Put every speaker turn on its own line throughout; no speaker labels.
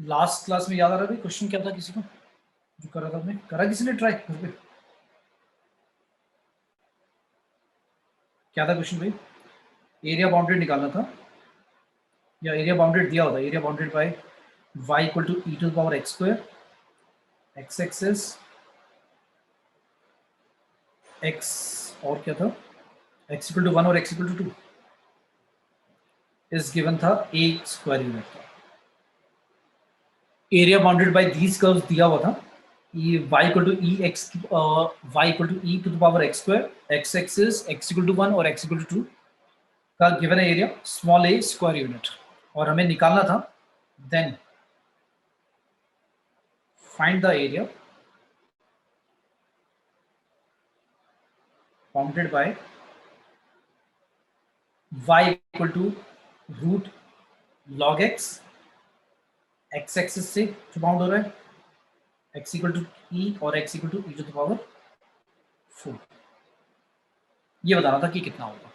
Last class में याद आ रहा है क्वेश्चन क्या था किसी को जो करा था आपने? करा किसी ने ट्राई घर पे? क्या था क्वेश्चन भाई? एरिया बाउंडेड निकालना था या एरिया बाउंडेड दिया होता? Area bounded by y equal to e to the power x square, x axis x और क्या था, x इक्वल टू 1 और x equal to 2 is given था a स्क्वायर यूनिट का। Area bounded by these curves दिया हुआ था y equal to e x y equal to e to the power x square, x axis x equal to 1 और x equal to 2 का given है area small a square unit, और हमें निकालना था then find the area bounded by y equal to root log x, x axis से जो bound हो रहा है, x इक्वल टू ई और x equal to e to the power 4। ये बताना था कि कितना होगा।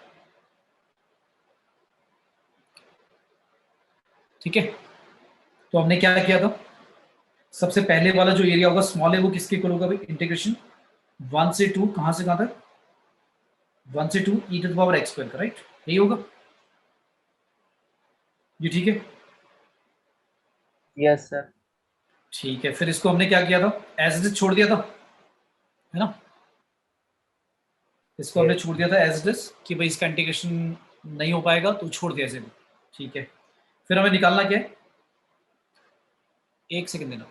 ठीक है, तो हमने क्या किया था, सबसे पहले वाला जो एरिया होगा स्मॉल है वो किसके इक्वल होगा भाई? इंटीग्रेशन 1 से 2 कहां से कहां तक? 1 से 2 e to the power x square का, राइट? यही होगा ये, ठीक है?
Yes sir.
ठीक है, फिर इसको हमने क्या किया था, एज इट इज छोड़ दिया था, है ना? इसको हमने छोड़ दिया था एज इट इज कि भाई इसका इंटीग्रेशन नहीं हो पाएगा तो छोड़ दिया इसे। ठीक है, फिर हमें निकालना क्या है, एक सेकंड देना।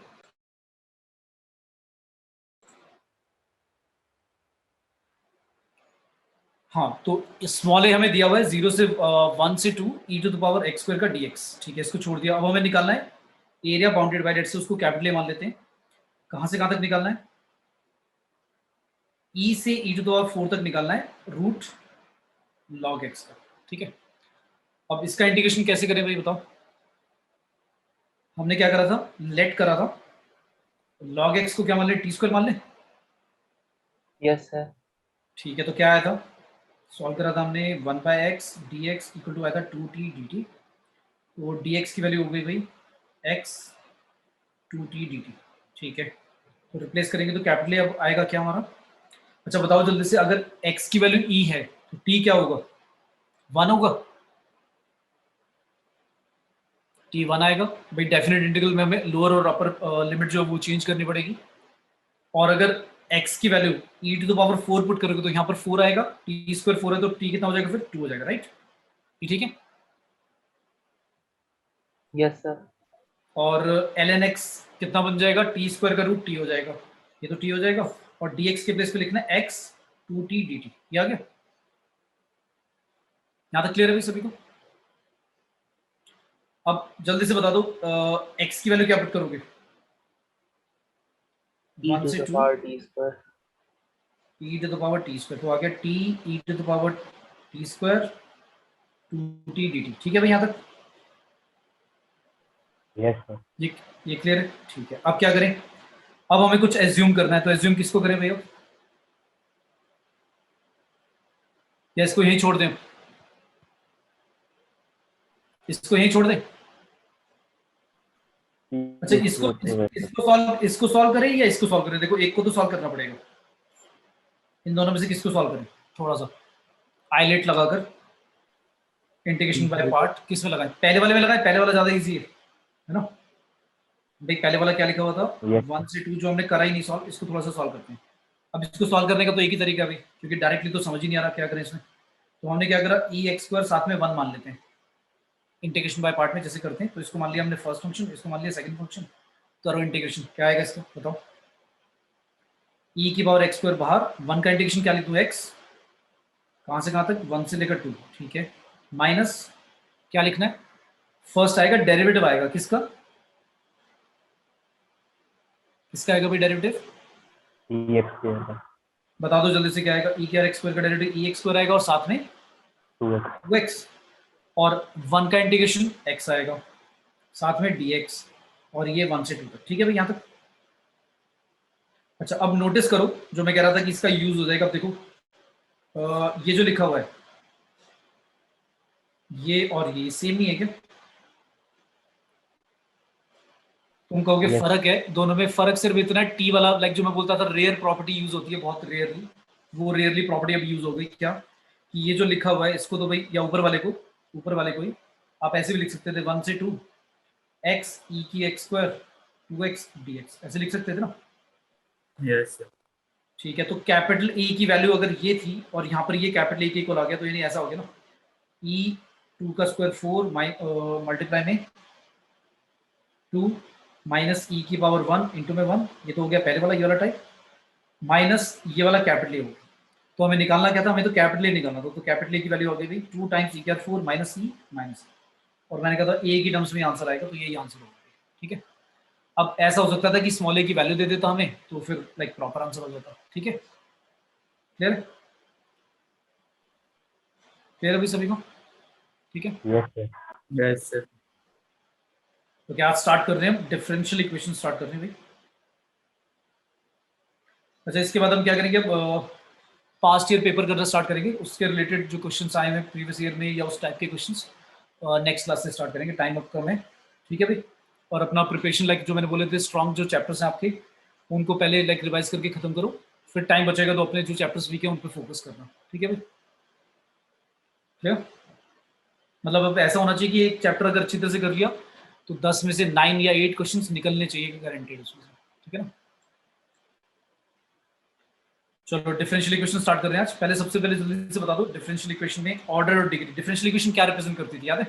हाँ, तो स्मॉल ए हमें दिया हुआ है 0 से 1 से 2 e to the power x square का डीएक्स। ठीक है, इसको छोड़ दिया। अब हमें निकालना है area bounded bye, let's say उसको कैपिटल ए मान लेते हैं। कहां से कहां तक निकालना है? ई से ई टू द पावर 4 तक निकालना है रूट लॉग एक्स का। ठीक है, अब इसका इंटीग्रेशन कैसे करें भाई बताओ? हमने क्या करा था, लेट करा था, लॉग एक्स को क्या मान ले, टी स्क्वायर मान ले।
Yes sir.
ठीक है, तो क्या आया था, सॉल्व करा था हमने 1 by x d x equal to आया था 2t dt। तो डी एक्स की वैल्यू हो गई भाई x 2t dt। ठीक है, तो रिप्लेस करेंगे तो कैपिटल ए अब आएगा क्या हमारा? अच्छा बताओ जल्दी से, अगर x की वैल्यू e है तो t क्या होगा? 1 होगा। t 1 आएगा भाई। डेफिनेट इंटीग्रल में हमें लोअर और अपर लिमिट जो है वो चेंज करनी पड़ेगी। और अगर x की value e to the power 4 put करोगे तो यहाँ पर 4 आएगा, टी स्क्वायर 4 है तो t कितना हो जाएगा फिर? 2 हो जाएगा, राइट? ठीक है,
यस सर।
और ln x कितना बन जाएगा? टी स्क्वायर का रूट t हो जाएगा, ये तो t हो जाएगा। और dx के प्लेस पे लिखना है x 2t dt। ये आ गया, यहाँ तक क्लियर है भाई सभी को? अब जल्दी से बता दो x की वैल्यू क्या पुट करोगे?
ई
1
टू
से
the
2
power t square.
e to the power t स्क्वायर, तो आ गया t e to the power t स्क्वायर 2t dt। ठीक है भाई यहाँ तक?
Yes sir.
ये क्लियर है? ठीक है, अब क्या करें, अब हमें कुछ एज्यूम करना है, तो एज्यूम किसको करें भैया? या इसको यहीं छोड़ दें? इसको यहीं छोड़ दें? अच्छा, इसको सॉल्व करें या इसको सॉल्व करें? देखो, एक को तो सॉल्व करना पड़ेगा। इन दोनों में से किसको सॉल्व करें? थोड़ा सा आईलेट लगाकर इंटीग्रेशन बाय पार्ट किस में लगाएं? पहले वाले में लगाएं, पहले वाला ज्यादा इजी है ना भाई? पहले वाला क्या लिखा हुआ था? 1 से 2 जो हमने करा ही नहीं सॉल्व, इसको थोड़ा सा सॉल्व करते हैं। अब इसको सॉल्व करने का तो एक ही तरीका है भाई, क्योंकि डायरेक्टली तो समझ ही नहीं आ रहा क्या करें इसमें। तो हमने क्या करा, ई एक्स स्क्वायर साथ में 1 मान लेते हैं इंटीग्रेशन बाय पार्ट में जैसे करते हैं। तो इसको मान लिया हमने फर्स्ट फंक्शन, इसको मान लिया सेकंड फंक्शन। करो इंटीग्रेशन, क्या आएगा इसका बताओ? ई की पावर एक्स स्क्वायर बाहर, 1 का इंटीग्रेशन क्या लिख दूं? एक्स कहां से कहां तक? 1 से लेकर 2। ठीक है, माइनस क्या लिखना है? फर्स्ट आएगा डेरिवेटिव आएगा किसका? किसका आएगा भाई डेरिवेटिव?
ई एक्स स्क्वायर।
बता दो जल्दी से, क्या आएगा? ई के एक्स स्क्वायर का डेरिवेटिव ई एक्स स्क्वायर आएगा और साथ में 2x, और 1 का इंटीग्रेशन x आएगा साथ में dx, और ये 1 से 2 तक। ठीक है भाई यहाँ तक? अच्छा, अब नोटिस करो जो मैं कह रहा था कि इसका यूज हो जाएगा। अब देखो ये जो लिखा हुआ है ये और ये सेम ही है क्या? तुम कहोगे
Yes.
फर्क है दोनों में, फर्क सिर्फ इतना है, टी वाला लाइक जो मैं बोलता था रेयर प्रॉपर्टी यूज होती है बहुत रेयरली, वो रेयरली प्रॉपर्टी अब यूज हो गई। क्या कि ये जो लिखा हुआ है इसको तो भाई, या ऊपर वाले को ही आप ऐसे भी लिख सकते थे 1 से 2 एक्स ई की एक्स स्क्वायर 2x dx, ऐसे लिख सकते थे ना।
Yes sir.
ठीक है, तो कैपिटल ई की वैल्यू अगर ये थी और यहाँ पर ये कैपिटल ई के इक्वल आ गया, तो यानी ऐसा हो गया ना, ई 2 का स्क्वायर 4 मल्टीप्लाई में 2 माइनस ई की पावर 1 इंटू में 1, ये तो हो गया पहले वाला ये वाला टाइप, माइनस ये वाला कैपिटल ए होगा। तो हमें निकालना क्या था, हमें तो कैपिटल ए निकालना था, तो कैपिटल ए की वैल्यू हो गई 2 टाइम्स ई की 4 माइनस ई माइनस, और मैंने कहा था ए की टर्म्स में आंसर आएगा, तो यही आंसर होगा। ठीक है, अब ऐसा हो सकता था कि स्मॉल ए की वैल्यू दे देता हमें, तो फिर लाइक प्रॉपर आंसर हो जाता। ठीक है, क्लियर है? क्लियर अभी सभी को? ठीक है,
Yes, sir.
Yes sir.
तो क्या आज स्टार्ट कर रहे हैं हम डिफरेंशियल इक्वेशन स्टार्ट कर रहे हैं भाई। अच्छा, इसके बाद हम क्या करेंगे, अब पास्ट ईयर पेपर करना स्टार्ट करेंगे, उसके रिलेटेड जो क्वेश्चंस आए हैं प्रीवियस ईयर में या उस टाइप के क्वेश्चंस नेक्स्ट क्लास से स्टार्ट करेंगे, टाइम अब कम है। ठीक है भाई, और अपना प्रिपरेशन लाइक जो मैंने बोले थे स्ट्रॉन्ग जो चैप्टर्स हैं आपके, उनको पहले लाइक रिवाइज करके खत्म करो, फिर टाइम बचेगा तो अपने जो चैप्टर्स वीक है उन पर फोकस करना। ठीक है भाई, क्लियर? मतलब अब ऐसा होना चाहिए कि एक चैप्टर अगर अच्छी तरह से कर लिया तो 10 में से 9 या 8 क्वेश्चंस निकलने चाहिए गारंटेड उसमें से। ठीक है ना? चलो डिफरेंशियल इक्वेशन स्टार्ट कर रहे हैं आज। पहले सबसे पहले जल्दी से बता दो डिफरेंशियल इक्वेशन में ऑर्डर और डिग्री। डिफरेंशियल इक्वेशन क्या रिप्रेजेंट करती थी, याद है?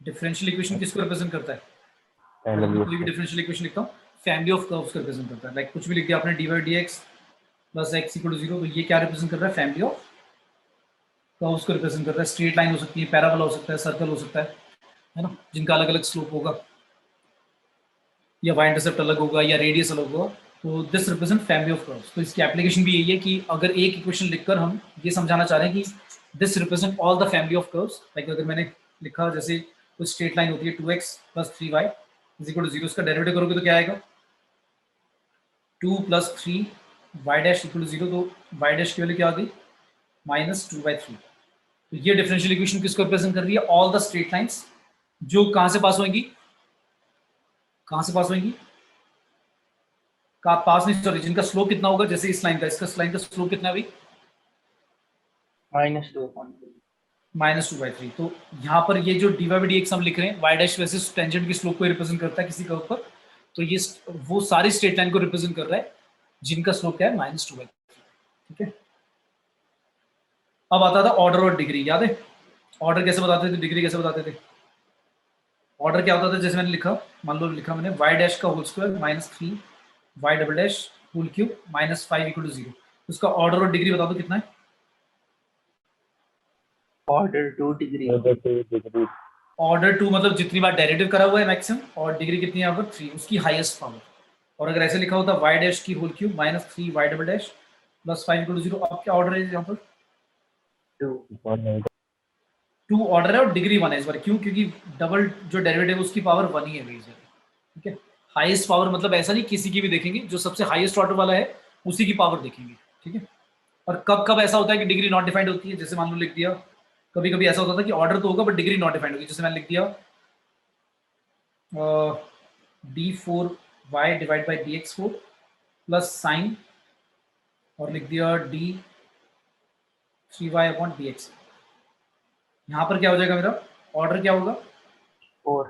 डिफरेंशियल इक्वेशन किसको रिप्रेजेंट करता है? अगर मैं कोई भी डिफरेंशियल इक्वेशन लिखता हूँ, फैमिली ऑफ कर्व्स को रिप्रेजेंट करता है। लाइक कुछ भी लिख दिया आपने, dy dx plus x equal to 0, तो ये क्या रिप्रेजेंट कर रहा है? फैमिली ऑफ कर्व्स को रिप्रेजेंट करता है। स्ट्रेट लाइन हो सकती है, पैराबोला हो सकता है, सर्कल हो सकता है ना, जिनका अलग अलग स्लोप होगा, या वाई इंटरसेप्ट अलग होगा या रेडियस अलग होगा, तो this represent family of curves. तो इसकी एप्लीकेशन भी यही है कि अगर एक इक्वेशन लिखकर हम ये समझाना चाह रहे हैं कि this represent all the family of curves, like अगर मैंने लिखा जैसे कुछ स्ट्रेट लाइन होती है 2x plus 3y is equal to 0, इसका डेरिवेटिव करोगे तो क्या आएगा? 2 plus 3 y dash equal to 0, तो y डैश की वैल्यू क्या आ गई? माइनस 2/3। तो ये डिफरेंशियल इक्वेशन किसको रिप्रेजेंट कर रही है? ऑल द स्ट्रेट लाइंस जो कहां से पास होंगी, कहां से पास होंगी, का पास नहीं, सॉरी, जिनका स्लोप कितना होगा, जैसे इस लाइन का, इसका लाइन का स्लोप कितना है भाई? -2/3। तो यहाँ पर ये जो dy/dx हम लिख रहे हैं, y डैश वैसे टेंजेंट की स्लोप को रिप्रेजेंट करता है किसी कर्व पर, तो ये वो सारी स्ट्रेट लाइन को रिप्रेजेंट कर रहा है जिनका स्लोप क्या है? -2/3। ठीक है, अब आता था ऑर्डर और डिग्री। याद है ऑर्डर कैसे बताते थे, डिग्री कैसे बताते थे? ऑर्डर क्या होता था, जैसे मैंने लिखा, मान लो लिखा मैंने y डैश का whole square -3 y double dash whole cube -5 equal to 0, उसका ऑर्डर और डिग्री बता दो कितना है?
Order 2 degree.
ऑर्डर 2 मतलब जितनी बार डेरिवेटिव करा हुआ है मैक्सिमम, और डिग्री कितनी है यहाँ पर? 3, उसकी हाईएस्ट पावर। और अगर ऐसे लिखा होता y डैश की whole cube -3 y double dash plus 5 equal to 0, अब क्या ऑर्डर है यहाँ पर? 2 ऑर्डर है और डिग्री 1 है इस बार। क्यों? क्योंकि डबल जो डेरिवेटिव है उसकी पावर 1 ही है भाई। ठीक है, हाईएस्ट पावर मतलब ऐसा नहीं किसी की भी देखेंगे, जो सबसे हाईएस्ट ऑर्डर वाला है उसी की पावर देखेंगे। ठीक है, और कब कब ऐसा होता है कि डिग्री नॉट डिफाइंड होती है, जैसे मान लो लिख दिया, कभी कभी ऐसा होता था कि ऑर्डर तो होगा बट डिग्री नॉट डिफाइंड होगी, जैसे मैंने लिख दिया d4y divide by dx4 plus sign, और लिख दिया d3y अपॉन dx। यहाँ पर क्या हो जाएगा मेरा ऑर्डर, क्या होगा?
4.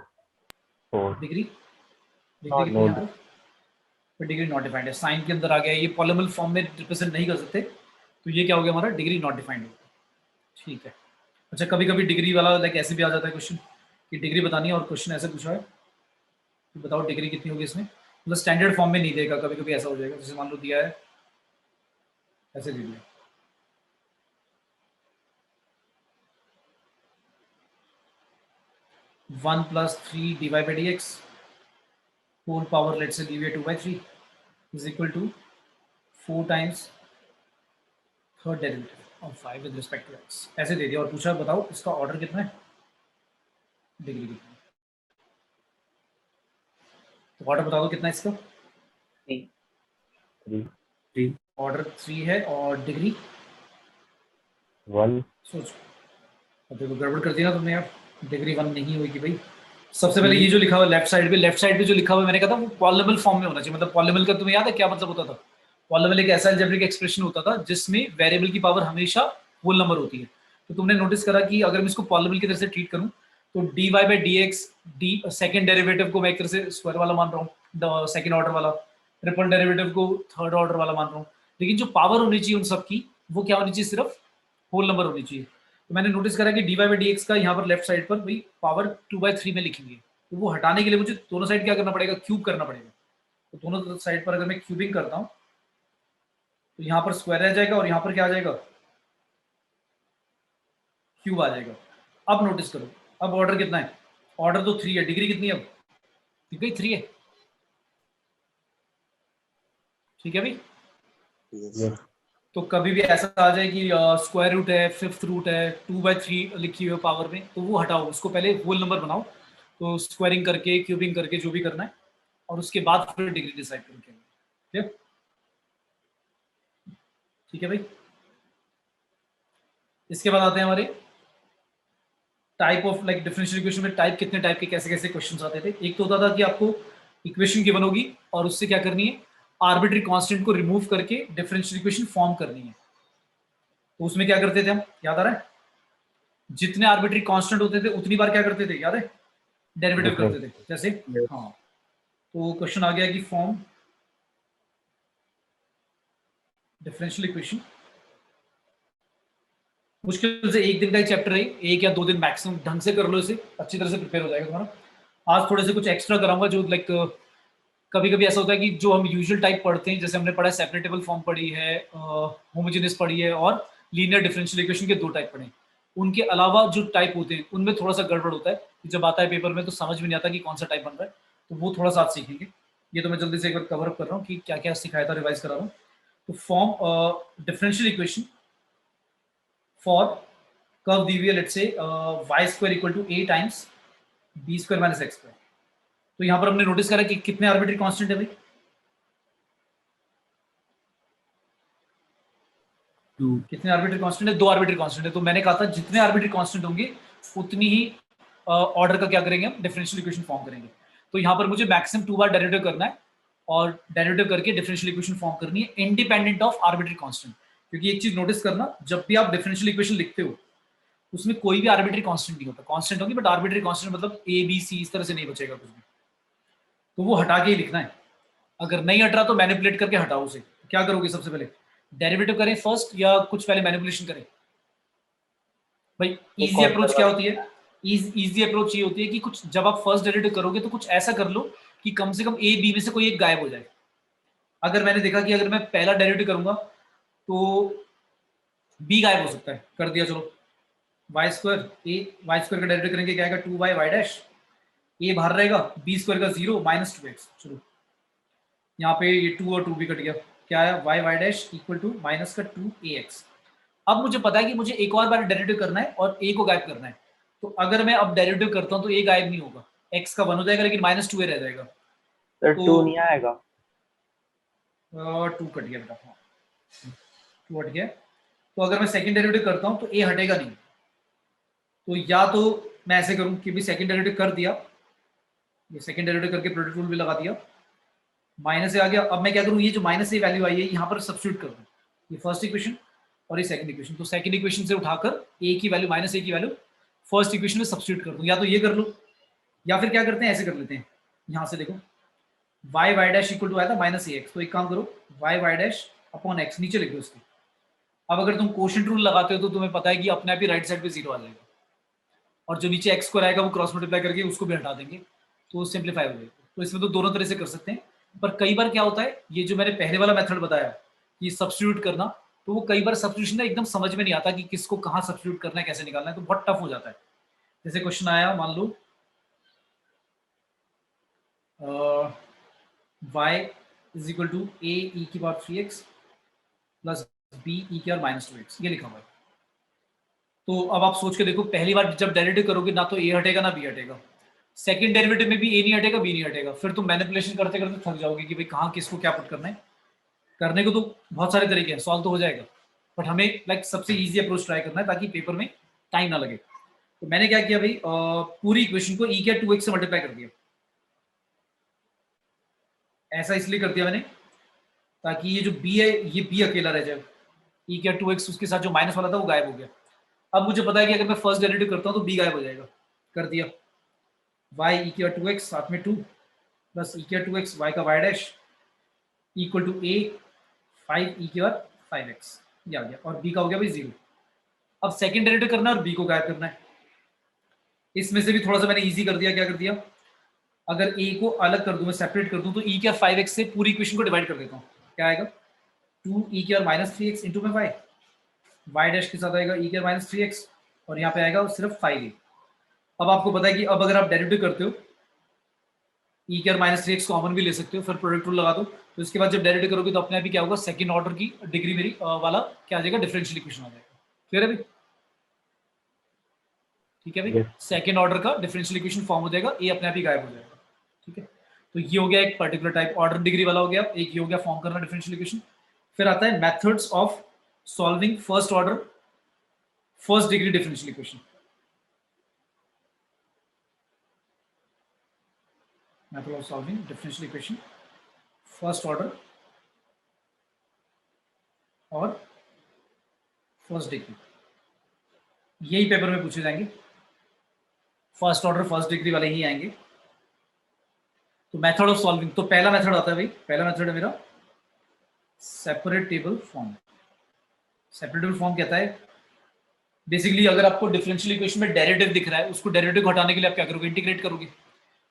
डिग्री कितनी है यहाँ पर? तो डिग्री नॉट डिफाइंड है, साइन के अंदर आ गया, ये पॉलिनोमियल फॉर्म में रिप्रेजेंट नहीं कर सकते, तो ये क्या हो गया हमारा? डिग्री नॉट डिफाइंड होगा। ठीक है, अच्छा कभी कभी डिग्री वाला लाइक ऐसे भी आ जाता है क्वेश्चन कि डिग्री बतानी है और क्वेश्चन ऐसे पूछा है तो बताओ डिग्री कितनी होगी इसमें, मतलब स्टैंडर्ड फॉर्म में नहीं देगा, कभी कभी ऐसा हो जाएगा, जैसे मान लो दिया है ऐसे दे दिया, one plus 3 divide by dx whole power let's say leave 2/3 is equal to 4 times third derivative of 5 with respect to x, ऐसे दे दिया और पूछा बताओ इसका ऑर्डर कितना है, डिग्री कितना है। तो ऑर्डर बता दो कितना है इसका?
3.
ऑर्डर 3 है और डिग्री
1.
सोचो, अब देखो गड़बड़ कर दी ना तुमने यार, डिग्री 1 नहीं होगी भाई, सबसे पहले ये जो लिखा हुआ लेफ्ट साइड पे जो लिखा हुआ है, मैंने कहा था वो पॉलिनोमियल फॉर्म में होना चाहिए। मतलब पॉलिनोमियल का तुम्हें याद है क्या मतलब होता था? पॉलिनोमियल एक ऐसा अलजेब्रिक एक्सप्रेशन होता था जिसमें वेरिएबल की पावर हमेशा होल नंबर होती है। तो तुमने नोटिस करा कि अगर मैं इसको पॉलिनोमियल की तरह से ट्रीट करूं तो dy by D x, D second derivative को मैं एक तरह से स्क्वायर वाला मान रहा हूँ, सेकेंड ऑर्डर वाला, ट्रिपल डेरिवेटिव को थर्ड ऑर्डर वाला मान रहा हूँ, लेकिन जो पावर होनी चाहिए उन सब की वो क्या होनी चाहिए? सिर्फ होल नंबर होनी चाहिए। तो मैंने नोटिस करा कि dy बाई डी एक्स का यहाँ पर लेफ्ट साइड पर भाई पावर 2/3 में लिखेंगे, तो वो हटाने के लिए मुझे दोनों साइड क्या करना पड़ेगा? क्यूब करना पड़ेगा। तो दोनों साइड पर अगर मैं क्यूबिंग करता हूँ तो यहाँ पर स्क्वायर आ जाएगा और यहाँ पर क्या आ जाएगा? क्यूब आ जाएगा। अब नोटिस करो, अब ऑर्डर कितना है? ऑर्डर तो 3 है, डिग्री कितनी है? अब दिख गई 3 है। ठीक है भाई।
Yes.
तो कभी भी ऐसा आ जाए कि स्क्वायर रूट है, फिफ्थ रूट है, 2/3 लिखी हुई पावर में, तो वो हटाओ, उसको पहले होल नंबर बनाओ। तो स्क्वायरिंग करके, क्यूबिंग करके, जो भी करना है, और उसके बाद फिर डिग्री डिसाइड करके। ठीक है, ठीक है भाई। इसके बाद आते हैं हमारे type of like differential equation में टाइप कितने टाइप के कैसे कैसे क्वेश्चंस आते थे। एक तो होता था कि आपको इक्वेशन गिवन होगी और उससे क्या करनी है? आर्बिट्री कांस्टेंट को रिमूव करके डिफरेंशियल इक्वेशन फॉर्म करनी है। तो उसमें क्या करते थे हम, याद आ रहा है? जितने आर्बिट्री कांस्टेंट होते थे उतनी बार क्या करते थे, याद है? डेरिवेटिव करते थे। जैसे हाँ, तो क्वेश्चन आ गया कि फॉर्म डिफरेंशियल इक्वेशन। मुश्किल से एक दिन का ही चैप्टर है, 1 या 2 दिन मैक्सिमम, ढंग से कर लो इसे, अच्छी तरह से प्रिपेयर हो जाएगा तुम्हारा। आज थोड़े से कुछ एक्स्ट्रा कराऊंगा जो लाइक कभी कभी ऐसा होता है कि जो हम यूजुअल टाइप पढ़ते हैं, जैसे हमने पढ़ा है सेपरेटेबल फॉर्म पढ़ी है, होमोजेनियस पढ़ी है, और लीनियर डिफरेंशियल इक्वेशन के 2 टाइप पढ़े हैं। उनके अलावा जो टाइप होते हैं उनमें थोड़ा सा गड़बड़ होता है, जब आता है पेपर में तो समझ में नहीं आता कि कौन सा टाइप बन रहा है, तो वो थोड़ा सा आप सीखेंगे। ये तो मैं जल्दी से एक बार कवर अप कर रहा हूँ कि क्या क्या सिखाया था, रिवाइज करा रहा हूँ। तो form differential equation for curve dv, let's say y square equal to a times b square minus x square. तो यहाँ पर हमने नोटिस करा कि कितने आर्बिट्री कांस्टेंट है भाई?
2.
कितने आर्बिट्री कांस्टेंट है? 2 आर्बिट्री कांस्टेंट है। तो मैंने कहा था जितने आर्बिट्री कांस्टेंट होंगे उतनी ही ऑर्डर का क्या करेंगे हम? डिफरेंशियल इक्वेशन फॉर्म करेंगे। तो यहाँ पर मुझे मैक्सिमम 2 बार डेरिवेटिव करना है और डेरिवेटिव करके डिफरेंशियल इक्वेशन फॉर्म करनी है इंडिपेंडेंट ऑफ आर्बिट्री कांस्टेंट। क्योंकि एक चीज नोटिस करना, जब भी आप डिफरेंशियल इक्वेशन लिखते हो उसमें कोई भी आर्बिट्री कांस्टेंट नहीं होता। कांस्टेंट होगी बट आर्बिट्री कांस्टेंट मतलब ए बी सी इस तरह से नहीं बचेगा कुछ भी, तो वो हटा के ही लिखना है। अगर नहीं हट रहा तो मैनिपुलेट करके हटाओ उसे। क्या करोगे? सबसे पहले डेरिवेटिव करें फर्स्ट या कुछ पहले मैनिपुलेशन करें? भाई इजी अप्रोच क्या होती है? इजी अप्रोच ये होती है कि कुछ जब आप फर्स्ट डेरिवेटिव करोगे तो कुछ ऐसा कर लो कि कम से कम ए बी में से कोई एक गायब हो जाए। अगर मैंने देखा कि अगर मैं पहला डेरिवेटिव करूंगा तो बी गायब हो सकता है, कर दिया, चलो वाई स्क्वायर का डेरिवेटिव करेंगे, क्या आएगा? 2y y डैश, ए बाहर रहेगा, बी स्क्वायर का 0 माइनस 2x। चलो यहाँ पे ये 2 और 2 भी कट गया, क्या आया? y dash equal to minus का 2ax। अब मुझे पता है कि मुझे एक और बार डेरिवेटिव करना है और a को गायब करना है। तो अगर मैं अब डेरिवेटिव करता हूँ तो a गायब नहीं होगा, x का 1 हो जाएगा, लेकिन माइनस 2a रह जाएगा।
सर
तो
2 नहीं आएगा।
2 कट गया बेटा, हाँ 2 हट गया। तो अगर मैं सेकंड डेरिवेटिव करता हूँ तो a हटेगा नहीं। तो या तो मैं ऐसे करूँ कि भी सेकंड डेरिवेटिव कर दिया, ये सेकंड डेरिवेटिव करके प्रोडक्ट रूल भी लगा दिया, माइनस से आ गया। अब मैं क्या करूँ? ये जो माइनस से वैल्यू आई है यहाँ पर सब्स्टिट्यूट कर दूँ, ये फर्स्ट इक्वेशन और ये सेकंड इक्वेशन। तो सेकंड इक्वेशन से उठाकर a की वैल्यू माइनस a की वैल्यू फर्स्ट इक्वेशन में सब्स्टिट्यूट कर दूँ, या तो ये कर लो या फिर क्या करते हैं, ऐसे कर लेते हैं। यहाँ से देखो y डैश इक्वल टू आया था माइनस ax, तो एक काम करो y डैश अपॉन x नीचे लिख दो इसको। अब अगर तुम कोशेंट रूल लगाते हो तो तुम्हें पता है कि अपने आप ही राइट साइड पे 0 आ जाएगा, और जो नीचे x स्क्वायर आएगा वो क्रॉस मल्टीप्लाई करके उसको भी हटा देंगे, तो सिंप्लीफाई हो जाएगा। तो इसमें तो दोनों तरह से कर सकते हैं, पर कई बार क्या होता है, ये जो मैंने पहले वाला मेथड बताया कि सब्स्टिट्यूट करना, तो वो कई बार सब्स्टिट्यूशन ना एकदम समझ में नहीं आता कि किसको कहाँ सब्स्टिट्यूट करना है, कैसे निकालना है, तो बहुत टफ हो जाता है। जैसे क्वेश्चन आया, मान लो y is equal to a e की power 3x plus b e की पावर माइनस 2x, ये लिखा हुआ है। तो अब आप सोच के देखो, पहली बार जब डेरिवेटिव करोगे ना तो a हटेगा ना b हटेगा, सेकंड डेरिवेटिव में भी a नहीं हटेगा b नहीं हटेगा, फिर तुम मैनिपुलेशन करते करते थक जाओगे कि भाई कहाँ किसको क्या पुट करना है। करने को तो बहुत सारे तरीके हैं, सॉल्व तो हो जाएगा, बट हमें लाइक सबसे इजी अप्रोच ट्राई करना है ताकि पेपर में टाइम ना लगे। तो मैंने क्या किया भाई, पूरी इक्वेशन को e के 2x से मल्टीप्लाई कर दिया। ऐसा इसलिए कर दिया मैंने ताकि ये जो b है ये b अकेला रह जाए, e के 2x उसके साथ जो माइनस वाला था वो गायब हो गया। अब मुझे पता है कि अगर मैं फर्स्ट डेरिवेटिव करता हूँ तो b गायब हो जाएगा, कर दिया। y e के 2x साथ में 2 प्लस e के 2x y का y dash equal to a 5 e के 5x, ये आ गया। और b का हो गया भाई 0। अब सेकंड डेरिवेटिव करना है और b को गायब करना है। इसमें से भी थोड़ा सा मैंने इजी कर दिया। क्या कर दिया, अगर a को अलग कर दूं, मैं सेपरेट कर दूं, तो e के 5x से पूरी इक्वेशन को डिवाइड कर देता हूँ। क्या आएगा, 2 e के माइनस 3x इंटू में y डैश के साथ आएगा e के माइनस 3x और यहाँ पे आएगा सिर्फ 5a। अब आपको पता है कि अब अगर आप डेरिवेटिव करते हो e के माइनस 3x कॉमन भी ले सकते हो, फिर प्रोडक्ट रूल लगा दो, तो इसके बाद जब डेरिवेटिव करोगे तो अपने आप ही क्या होगा, सेकंड ऑर्डर की डिग्री मेरी वाला क्या आ जाएगा, डिफरेंशियल इक्वेशन आ जाएगा। क्लियर है भाई, ठीक है भाई, सेकंड ऑर्डर का डिफरेंशियल इक्वेशन फॉर्म हो जाएगा, ए अपने आप ही गायब हो जाएगा। ठीक है, तो ये हो गया एक पर्टिकुलर टाइप ऑर्डर डिग्री वाला हो गया, एक ये हो गया फॉर्म करना डिफरेंशियल इक्वेशन। फिर आता है methods of solving first order first degree differential equation. Method of solving differential equation first order और फर्स्ट डिग्री, यही पेपर में पूछे जाएंगे, फर्स्ट ऑर्डर फर्स्ट डिग्री वाले ही आएंगे। तो मेथड ऑफ सॉल्विंग, तो पहला मेथड आता है भाई, पहला मेथड है मेरा separate table form. Separate table form कहता है बेसिकली अगर आपको डिफरेंशियल इक्वेशन में डेरिवेटिव दिख रहा है, उसको डेरिवेटिव हटाने के लिए आप क्या करोगे, इंटीग्रेट करोगे।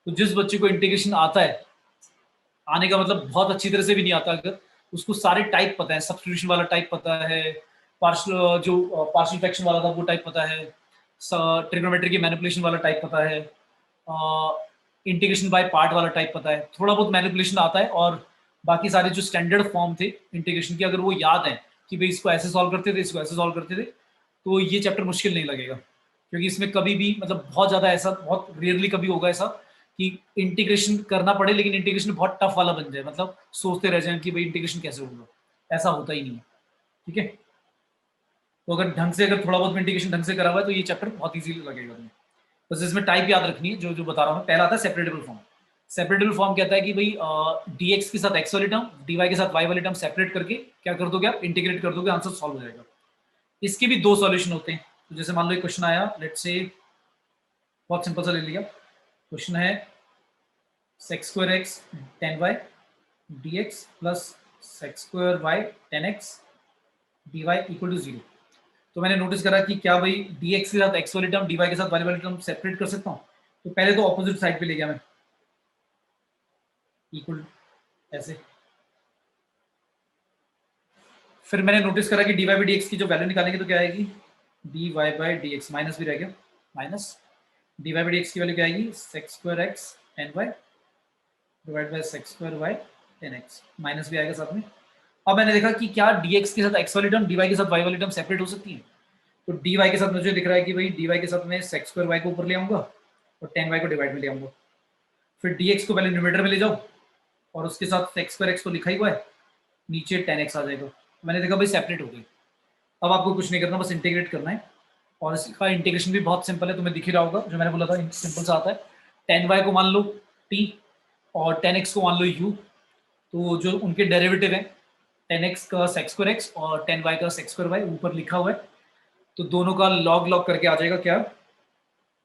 तो जिस बच्चे को इंटीग्रेशन आता है, आने का मतलब बहुत अच्छी तरह से भी नहीं आता, अगर उसको सारे टाइप पता है, सब्स्टिट्यूशन वाला टाइप पता है, पार्शियल जो पार्शियल फ्रैक्शन वाला था वो टाइप पता है, ट्रिग्नोमेट्री की मैनिपुलेशन वाला टाइप पता है, इंटीग्रेशन बाय पार्ट वाला टाइप पता है, थोड़ा बहुत मैनिपुलेशन आता है, और बाकी सारे जो स्टैंडर्ड फॉर्म थे इंटीग्रेशन के अगर वो याद है कि भाई इसको ऐसे सॉल्व करते थे, इसको ऐसे सॉल्व करते थे, तो ये चैप्टर मुश्किल नहीं लगेगा। क्योंकि इसमें कभी भी मतलब बहुत ज़्यादा ऐसा, बहुत रेयरली कभी होगा ऐसा कि इंटीग्रेशन करना पड़े लेकिन इंटीग्रेशन बहुत टफ वाला बन जाए, मतलब सोचते रह जाएं कि भाई इंटीग्रेशन कैसे होगा, ऐसा होता ही नहीं है। ठीक है, तो अगर ढंग से, अगर थोड़ा बहुत इंटीग्रेशन ढंग से करा हुआ है तो ये चैप्टर बहुत ईजी लगेगा तुम्हें। बस इसमें टाइप याद रखनी है जो जो बता रहा हूँ। पहला आता है सेपरेटेबल फॉर्म। सेपरेटेबल फॉर्म कहता है कि भाई dx के साथ x वाली टर्म, dy के साथ y वाली टर्म सेपरेट करके क्या कर दोगे आप, इंटीग्रेट कर दोगे, आंसर सॉल्व हो जाएगा। इसके भी दो सॉल्यूशन होते हैं। तो जैसे मान लो एक क्वेश्चन आया, लेट्स से बहुत सिंपल सा ले लिया, क्वेश्चन है sec square x tan y dx plus sec square y tan x dy equal to 0। तो मैंने नोटिस करा कि क्या भाई dx के साथ x वाली टर्म dy के साथ y वाली टर्म सेपरेट कर सकता हूँ। तो पहले तो ऑपोजिट साइड पे ले गया मैं, इक्वल ऐसे। फिर मैंने नोटिस करा कि dy बाई dx की जो वैल्यू निकालेंगे तो क्या आएगी, dy बाई dx, माइनस भी रह गया, माइनस dy बाई dx की वैल्यू क्या आएगी, sec square x tan y divide by sec square y tan x, minus भी आएगा साथ में। अब मैंने देखा कि क्या dx के साथ x वाली टर्म dy के साथ y वाली टर्म सेपरेट हो सकती है। तो dy के साथ मुझे दिख रहा है कि भाई dy के साथ मैं sec square y को ऊपर ले आऊंगा और tan y को डिवाइड में ले आऊंगा। फिर dx को पहले न्यूमरेटर में ले जाओ और उसके साथ sec square x तो लिखा ही हुआ है, नीचे tan x आ जाएगा। मैंने देखा भाई सेपरेट हो गई। अब आपको कुछ नहीं करना, बस इंटीग्रेट करना है, और इसका इंटीग्रेशन भी बहुत सिंपल है, तुम्हें दिख ही रहा होगा, जो मैंने बोला था सिंपल सा आता है। tan y को मान लो t और tan x को मान लो u, तो जो उनके डेरिवेटिव है tan x का sec square x और tan y का sec square y ऊपर लिखा हुआ है, तो दोनों का लॉग लॉग करके आ जाएगा, क्या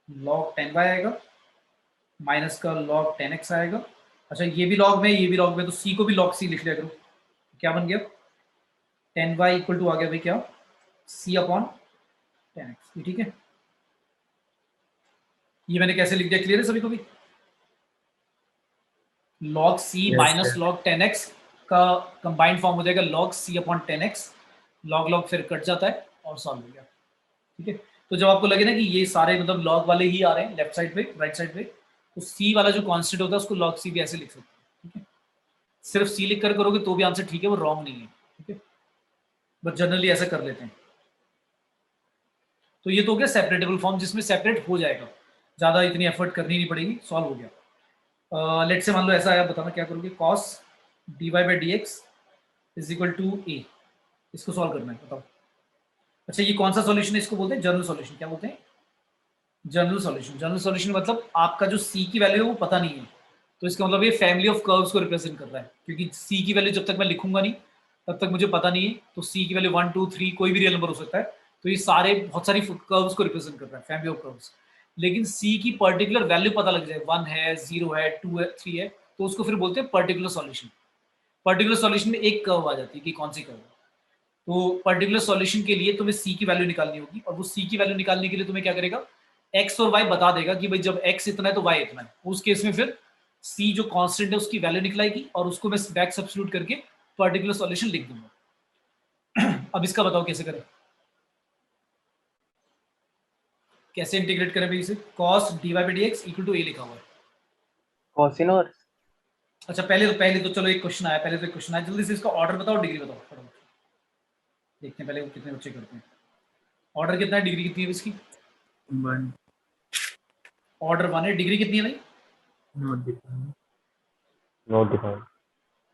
log tan y आएगा माइनस का log tan x आएगा। अच्छा ये भी लॉग में, ये भी लॉग में, तो c को भी log c लिख लिया करो। क्या बन गया, tan y इक्वल टू आ गया भाई क्या, c अपॉन tan x। ठीक है, ये मैंने कैसे लिख दिया, क्लियर है सभी को भी। log c
Yes,
minus
sir.
log tan x का कंबाइंड फॉर्म हो जाएगा log c upon tan x, log log फिर कट जाता है और सॉल्व हो गया। ठीक है, तो जब आपको लगे ना कि ये सारे मतलब लॉग वाले ही आ रहे हैं लेफ्ट साइड पे राइट साइड पे, तो c वाला जो कांस्टेंट होता है उसको log c भी ऐसे लिख सकते हैं। ठीक है, सिर्फ c लिख कर करोगे तो भी आंसर ठीक है, वो रॉन्ग नहीं है। ठीक है, बट जनरली ऐसा कर लेते हैं। तो ये तो हो गया सेपरेटेबल फॉर्म, जिसमें सेपरेट हो जाएगा, ज्यादा इतनी एफर्ट करनी नहीं पड़ेगी, सॉल्व हो गया। लेट से मान लो ऐसा आया, बताना क्या करोगे, cos dy by D x is equal to a, इसको सॉल्व करना है, बताओ। अच्छा ये कौन सा सॉल्यूशन है, इसको बोलते हैं जनरल सॉल्यूशन, क्या बोलते हैं, जनरल सॉल्यूशन मतलब आपका जो सी की वैल्यू है वो पता नहीं है, तो इसका मतलब ये फैमिली ऑफ कर्व्स को रिप्रेजेंट कर रहा है, क्योंकि सी की वैल्यू जब तक मैं लिखूंगा नहीं तब तक मुझे पता नहीं है, तो सी की वैल्यू 1 2 3 कोई भी रियल नंबर हो सकता है, तो ये सारे बहुत सारी कर्व्स को रिप्रेजेंट कर रहा है, फैमिली ऑफ कर्व्स। लेकिन सी की पर्टिकुलर वैल्यू पता लग जाए, 1 है, 0 है, 2 है, 3 है, तो उसको फिर बोलते हैं पर्टिकुलर सॉल्यूशन। पर्टिकुलर सॉल्यूशन में एक कर्व आ जाती है कि कौन सी कर्व है। तो पर्टिकुलर सॉल्यूशन के लिए तुम्हें सी की वैल्यू निकालनी होगी, और वो सी की वैल्यू निकालने के लिए तुम्हें क्या करेगा, एक्स और वाई बता देगा कि भाई जब एक्स इतना है तो वाई इतना है। उस केस में फिर सी जो कांस्टेंट है उसकी वैल्यू निकलाएगी, और उसको मैं बैक सब्स्टिट्यूट करके पर्टिकुलर सॉल्यूशन लिख दूंगा। अब इसका बताओ कैसे करें, कैसे इंटीग्रेट करें भाई इसे। cos dy by dx equal to a लिखा हुआ है।
cos inverse.
अच्छा पहले तो चलो एक क्वेश्चन आया, पहले तो एक क्वेश्चन आया, जल्दी से इसका ऑर्डर बताओ, डिग्री बताओ फटाफट। देखते हैं पहले वो कितने बच्चे करते हैं। ऑर्डर कितना है, डिग्री कितनी है इसकी।
1
ऑर्डर 1 है, डिग्री कितनी है भाई।
not defined.
Not defined.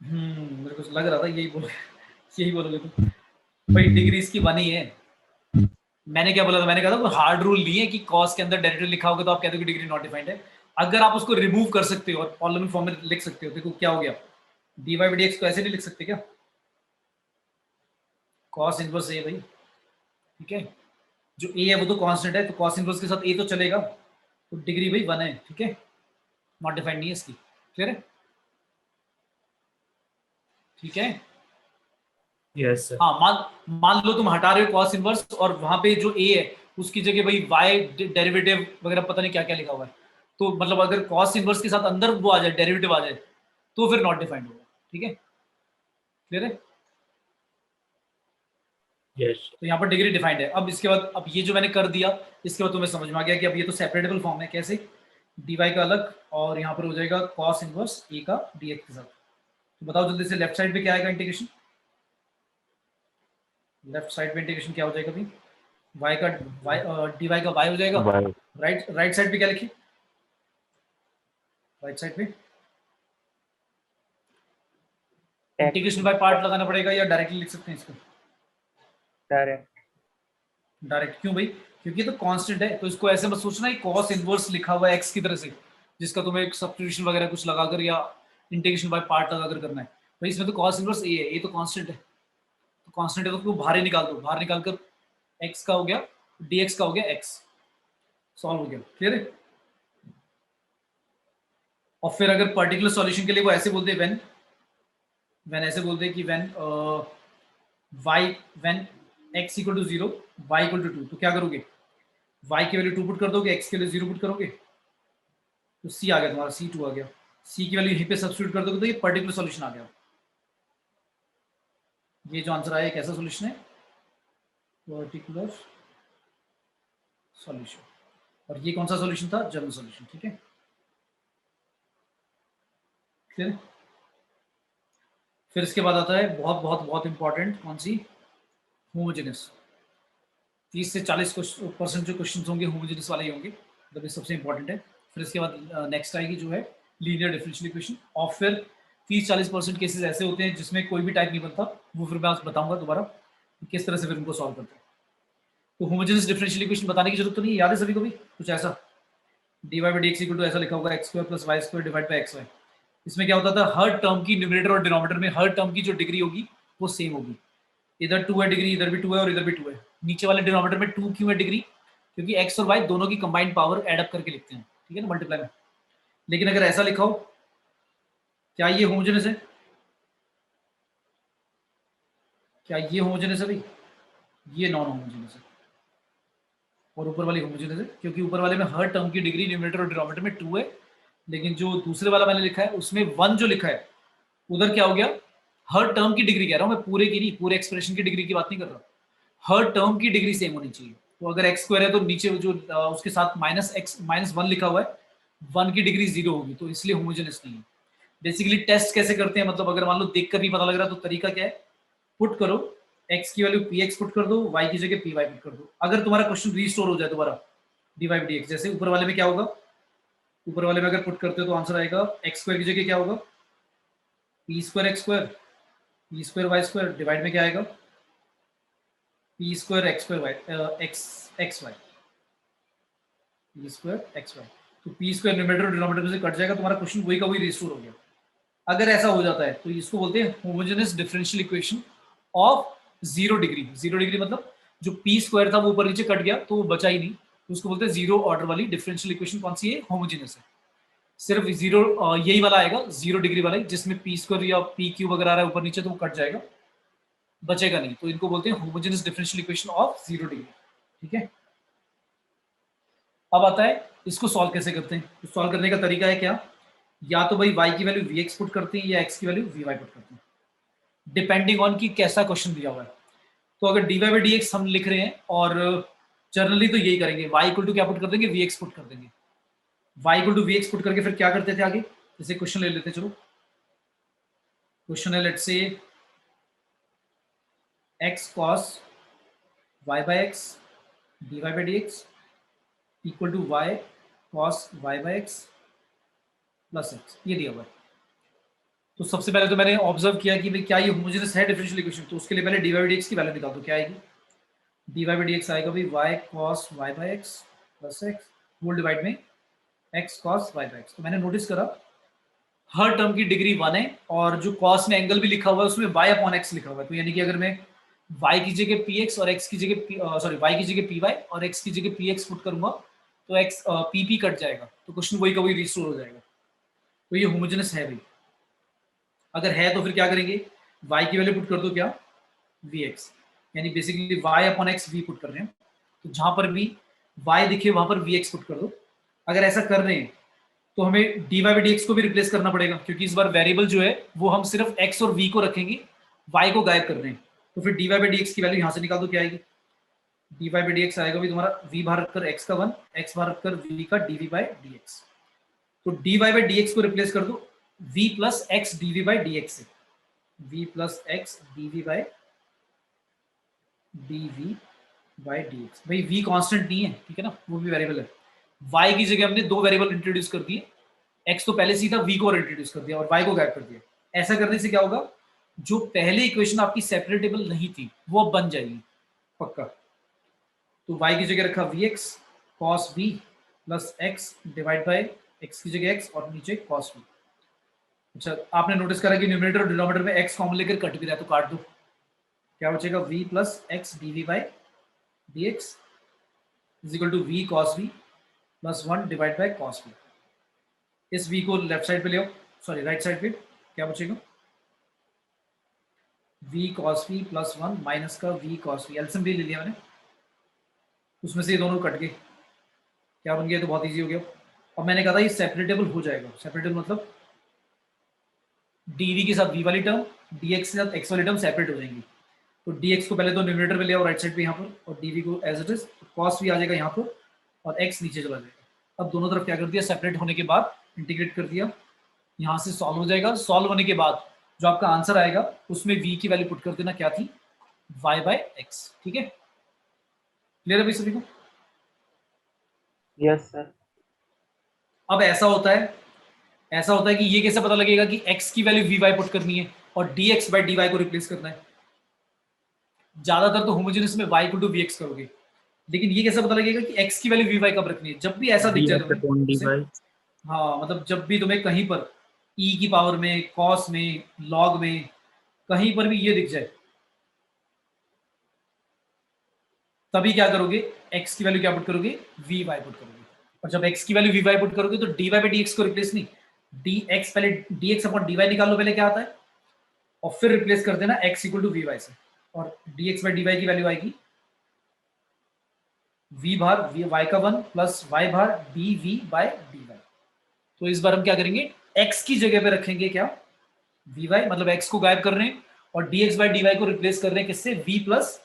मेरे को लग रहा था यही बोलोगे तुम। भाई डिग्री इसकी 1 ही है। मैंने क्या बोला था, मैंने कहा था कोई हार्ड रूल नहीं है कि कॉस के अंदर डेरिवेटिव लिखा होगा तो आप कहते हो कि डिग्री नॉट डिफाइंड है। अगर आप उसको रिमूव कर सकते हो और पॉलिनोमियल फॉर्म में लिख सकते हो, देखो क्या हो गया, dy by dx को ऐसे नहीं लिख सकते क्या, कॉस इनवर्स ए भाई, ठीक है। जो ए है वो तो कांस्टेंट है, तो कॉस इनवर्स के साथ ए तो चलेगा, तो डिग्री भाई 1 है, ठीक है, नॉट डिफाइंड नहीं है इसकी। क्लियर है, ठीक है।
Yes, sir.
हाँ मान लो तुम हटा रहे हो कॉस इनवर्स, और वहां पे जो ए है उसकी जगह भाई वाई डेरिवेटिव वगैरह पता नहीं क्या क्या लिखा हुआ है, तो मतलब अगर कॉस इनवर्स के साथ अंदर वो आ जाए, डेरिवेटिव आ जाए, तो फिर नॉट डिफाइंड होगा, ठीक है। क्लियर है,
Yes.
तो यहाँ पर डिग्री डिफाइंड है। अब इसके बाद, अब ये जो मैंने कर दिया, इसके बाद तुम्हें समझ में आ गया कि अब ये तो सेपरेटेबल फॉर्म है, कैसे, dy का अलग, और यहाँ पर हो जाएगा कॉस इनवर्स ए का dx के साथ। तो बताओ जल्दी से, लेफ्ट साइड पे क्या आएगा इंटीग्रेशन, लेफ्ट साइड पे इंटीग्रेशन क्या हो जाएगा भाई, y का dy का y हो जाएगा।
बाय।
राइट साइड पे क्या लिखिए, राइट साइड पे इंटीग्रेशन बाय पार्ट लगाना पड़ेगा या डायरेक्टली लिख सकते हैं इसको,
डायरेक्ट।
डायरेक्ट क्यों भाई, क्योंकि ये तो कांस्टेंट है, तो इसको ऐसे मत सोचना कि cos इनवर्स लिखा हुआ है x की तरह से, जिसका तुम्हें एक सब्स्टिट्यूशन वगैरह कुछ लगाकर या इंटीग्रेशन बाय पार्ट लगाकर करना है। भाई इसमें तो cos इनवर्स a है, ये तो कांस्टेंट है, तो कांस्टेंट है तो उसको बाहर ही निकाल दो, बाहर निकालकर x का हो गया dx का हो गया x, सॉल्व हो गया। क्लियर है, और फिर अगर पर्टिकुलर सॉल्यूशन के लिए वो ऐसे बोलते हैं व्हेन ऐसे बोलते हैं कि when x equal to 0 y equal to 2, तो क्या करोगे, y की वैल्यू 2 पुट कर दोगे, x की वैल्यू 0 पुट करोगे, तो c आ गया तुम्हारा, c2 आ गया, c की वैल्यू यहीं पे सब्स्टिट्यूट कर दोगे तो ये पर्टिकुलर सॉल्यूशन आ गया। ये जो आंसर आया कैसा सॉल्यूशन है, पर्टिकुलर सॉल्यूशन, और ये कौन सा सॉल्यूशन था, जनरल सॉल्यूशन, ठीक है। क्लियर है? फिर इसके बाद आता है बहुत बहुत बहुत इंपॉर्टेंट, कौन सी, होमोजेनस। 30 से 40% जो क्वेश्चन होंगे होमोजेनस वाले ही होंगे, मतलब ये सबसे इंपॉर्टेंट है। फिर इसके बाद नेक्स्ट आएगी जो है लीनियर डिफरेंशियल इक्वेशन, और फिर 30-40% केसेस ऐसे होते हैं जिसमें कोई भी टाइप नहीं बनता, वो फिर मैं आपको बताऊंगा दोबारा कि किस तरह से फिर उनको सॉल्व करते हैं। तो होमोजेनस डिफरेंशियल इक्वेशन बताने की जरूरत तो नहीं, याद है सभी को भी कुछ ऐसा, dy by dx equal to ऐसा लिखा होगा x square plus y square divide by xy। इसमें क्या होता था, हर टर्म की न्यूमरेटर और डिनोमिनेटर में हर टर्म की जो डिग्री होगी वो सेम होगी, इधर 2 है डिग्री, इधर भी 2 है और इधर भी 2 है। नीचे वाले डिनोमिनेटर में 2 क्यों है डिग्री, क्योंकि x और y दोनों की कंबाइंड पावर ऐड अप करके लिखते हैं, ठीक है ना, मल्टीप्लाई में। लेकिन अगर ऐसा लिखा हो, क्या ये होमोजेनस है, क्या ये होमोजेनस है भाई, ये नॉन होमोजेनस है। और ऊपर वाली होमोजेनस है, क्योंकि ऊपर वाले में हर टर्म की डिग्री न्यूमरेटर और डिनोमिनेटर में 2 है, लेकिन जो दूसरे वाला मैंने लिखा है उसमें 1 जो लिखा है, उधर क्या हो गया, हर टर्म की डिग्री कह रहा हूं मैं, पूरे की नहीं, पूरे एक्सप्रेशन की डिग्री की बात नहीं कर रहा, हर टर्म की डिग्री सेम होनी चाहिए। तो अगर एक्स स्क्वायर है तो नीचे जो उसके साथ -1 लिखा हुआ है, 1 की डिग्री 0 होगी, तो इसलिए होमोजेनस नहीं है। बेसिकली टेस्ट कैसे करते हैं, मतलब अगर मान लो देखकर नहीं पता लग रहा तो तरीका क्या है, पुट करो x की वैल्यू px पुट कर दो, y की जगह py पुट कर दो। अगर तुम्हारा क्वेश्चन रीस्टोर हो जाए दोबारा dy by dx, जैसे ऊपर वाले में क्या होगा, ऊपर वाले में अगर पुट करते हो तो आंसर आएगा x स्क्वायर की जगह क्या होगा, p square x square, p square y square, divide में क्या आएगा, p square x square y x y. P square x y, तो पी स्क्वायर न्यूमरेटर और डिनोमिनेटर में से कट जाएगा, तुम्हारा क्वेश्चन वही का वही रिस्टोर हो गया। अगर ऐसा हो जाता है तो इसको बोलते हैं homogeneous differential equation of 0 degree. 0 degree मतलब जो पी स्क्वायर था वो ऊपर नीचे कट गया तो वो बचा ही नहीं, तो उसको बोलते हैं जीरो ऑर्डर वाली डिफरेंशियल इक्वेशन। कौन सी है? होमोजेनियस है। सिर्फ जीरो यही वाला आएगा 0 डिग्री वाला ही, जिसमें पी स्क्वायर या पी क्यूब वगैरह आ रहा है ऊपर नीचे तो वो कट जाएगा, बचेगा नहीं, तो इनको बोलते हैं homogeneous differential equation of 0 degree. ठीक है, अब आता है इसको सॉल्व कैसे करते हैं। तो सॉल्व करने का तरीका है क्या, या तो भाई y की वैल्यू vx पुट करते हैं या x की वैल्यू vy पुट करते हैं, डिपेंडिंग ऑन कि कैसा क्वेश्चन दिया हुआ है। तो अगर dy बाई dx हम लिख रहे हैं और जनरली तो यही करेंगे, y इक्वल टू क्या पुट कर देंगे, vx पुट कर देंगे। y equal to vx put करके फिर क्या करते थे आगे, जैसे क्वेश्चन ले लेते हैं, चलो क्वेश्चन है let's say x cos y by x dy by dx equal to y cos y by x plus x, ये दिया हुआ है। तो सबसे पहले तो मैंने ऑब्जर्व किया कि भाई क्या ये होमोजेनियस है डिफरेंशियल इक्वेशन, तो उसके लिए पहले dy by dx की वैल्यू निकाल दो। क्या आएगी, dy by dx आएगा भाई y cos y by x plus x whole divide में x cos y by x। तो मैंने नोटिस करा हर टर्म की डिग्री 1 है और जो cos में एंगल भी लिखा हुआ है उसमें y अपॉन x लिखा हुआ है। तो यानी कि अगर मैं y की जगह px और x की जगह सॉरी y की जगह py और x की जगह px पुट करूंगा तो x pp कट जाएगा, तो क्वेश्चन वही का वही रिस्टोर हो जाएगा। तो ये होमोजेनियस है भाई। अगर है तो फिर क्या करेंगे, y की वैल्यू पुट कर दो क्या, vx, यानी basically y upon x v put कर रहे हैं, तो जहां पर भी y दिखे वहां पर vx पुट कर दो। अगर ऐसा कर रहे हैं तो हमें dy बाई dx को भी रिप्लेस करना पड़ेगा, क्योंकि इस बार वेरिएबल जो है वो हम सिर्फ x और v को रखेंगे, y को गायब कर रहे हैं। तो फिर dy बाई dx की वैल्यू यहां से निकाल दो, क्या आएगी, dy बाई dx आएगा भी तुम्हारा v बाहर रखकर x का 1, x बाहर रखकर v का dv बाई dx। तो dy बाई dx को रिप्लेस कर दो v plus x dv by dx से, v plus x dv by dx। भाई v कांस्टेंट नहीं है, ठीक है ना, वो भी वेरिएबल है। y की जगह हमने दो वेरिएबल इंट्रोड्यूस कर दिए, x तो पहले सीधा v को इंट्रोड्यूस कर दिया और y को गायब कर दिया। ऐसा करने से क्या होगा, जो पहले इक्वेशन आपकी सेपरेटेबल नहीं थी वो अब बन जाएगी पक्का। तो y की जगह रखा vx cos v plus x divide by x की जगह x और नीचे cos v। अच्छा, आपने नोटिस करा कि न्यूमरेटर और डिनोमिनेटर में x कॉमन लेकर कट भी रहा है, तो काट दो, क्या बचेगा v plus x dv by dx is equal to v cos v plus 1 divide by cos v। इस v को लेफ्ट साइड पे ले आओ, सॉरी राइट साइड पे, क्या बचेगा v cos v plus 1 minus का v cos v, एलसीएम भी ले लिया मैंने, उसमें से ये दोनों कट गए, क्या बन गया, तो बहुत इजी हो गया। अब मैंने कहा था ये सेपरेटेबल हो जाएगा, सेपरेटेबल मतलब dv के साथ v वाली टर्म dx के साथ x वाली टर्म सेपरेट हो जाएंगी। तो dx को पहले तो न्यूमरेटर में ले आओ राइट साइड पे यहाँ पर, और dv को as it is cos v आ जाएगा यहाँ पर और x नीचे चला जाएगा। अब दोनों तरफ क्या कर दिया, सेपरेट होने के बाद इंटीग्रेट कर दिया, यहाँ से सॉल्व हो जाएगा। सॉल्व होने के बाद जो आपका आंसर आएगा उसमें v की वैल्यू पुट कर देना, क्या थी, y बाई x। ठीक है, क्लियर है भाई सभी को?
Yes sir.
अब ऐसा होता है कि ये कैसे पता लगेगा कि x की वैल्यू vy पुट करनी है और dx बाई dy को रिप्लेस करना है। ज्यादातर तो होमोजेनियस में y इक्वल टू vx करोगे, लेकिन ये कैसे पता लगेगा कि x की वैल्यू vy कब रखनी है, जब भी ऐसा दिख जाए तुम्हें। हाँ, मतलब जब भी तुम्हें कहीं पर e की पावर में, cos में, log में, कहीं पर भी ये दिख जाए, तभी क्या करोगे, x की वैल्यू क्या पुट करोगे, vy पुट करोगे। और जब x की वैल्यू vy पुट करोगे तो dy बाई dx को रिप्लेस नहीं, dx पहले dx अपॉन dy निकालो पहले क्या आता है, और फिर रिप्लेस कर देना x इक्वल टू vy से, और dx बाई dy की वैल्यू आएगी v भार y का 1 प्लस y भार dv बाई dy। तो इस बार हम क्या करेंगे, x की जगह पे रखेंगे क्या, vy, मतलब x को गायब कर रहे हैं और dx बाई dy को रिप्लेस कर रहे हैं किससे, v plus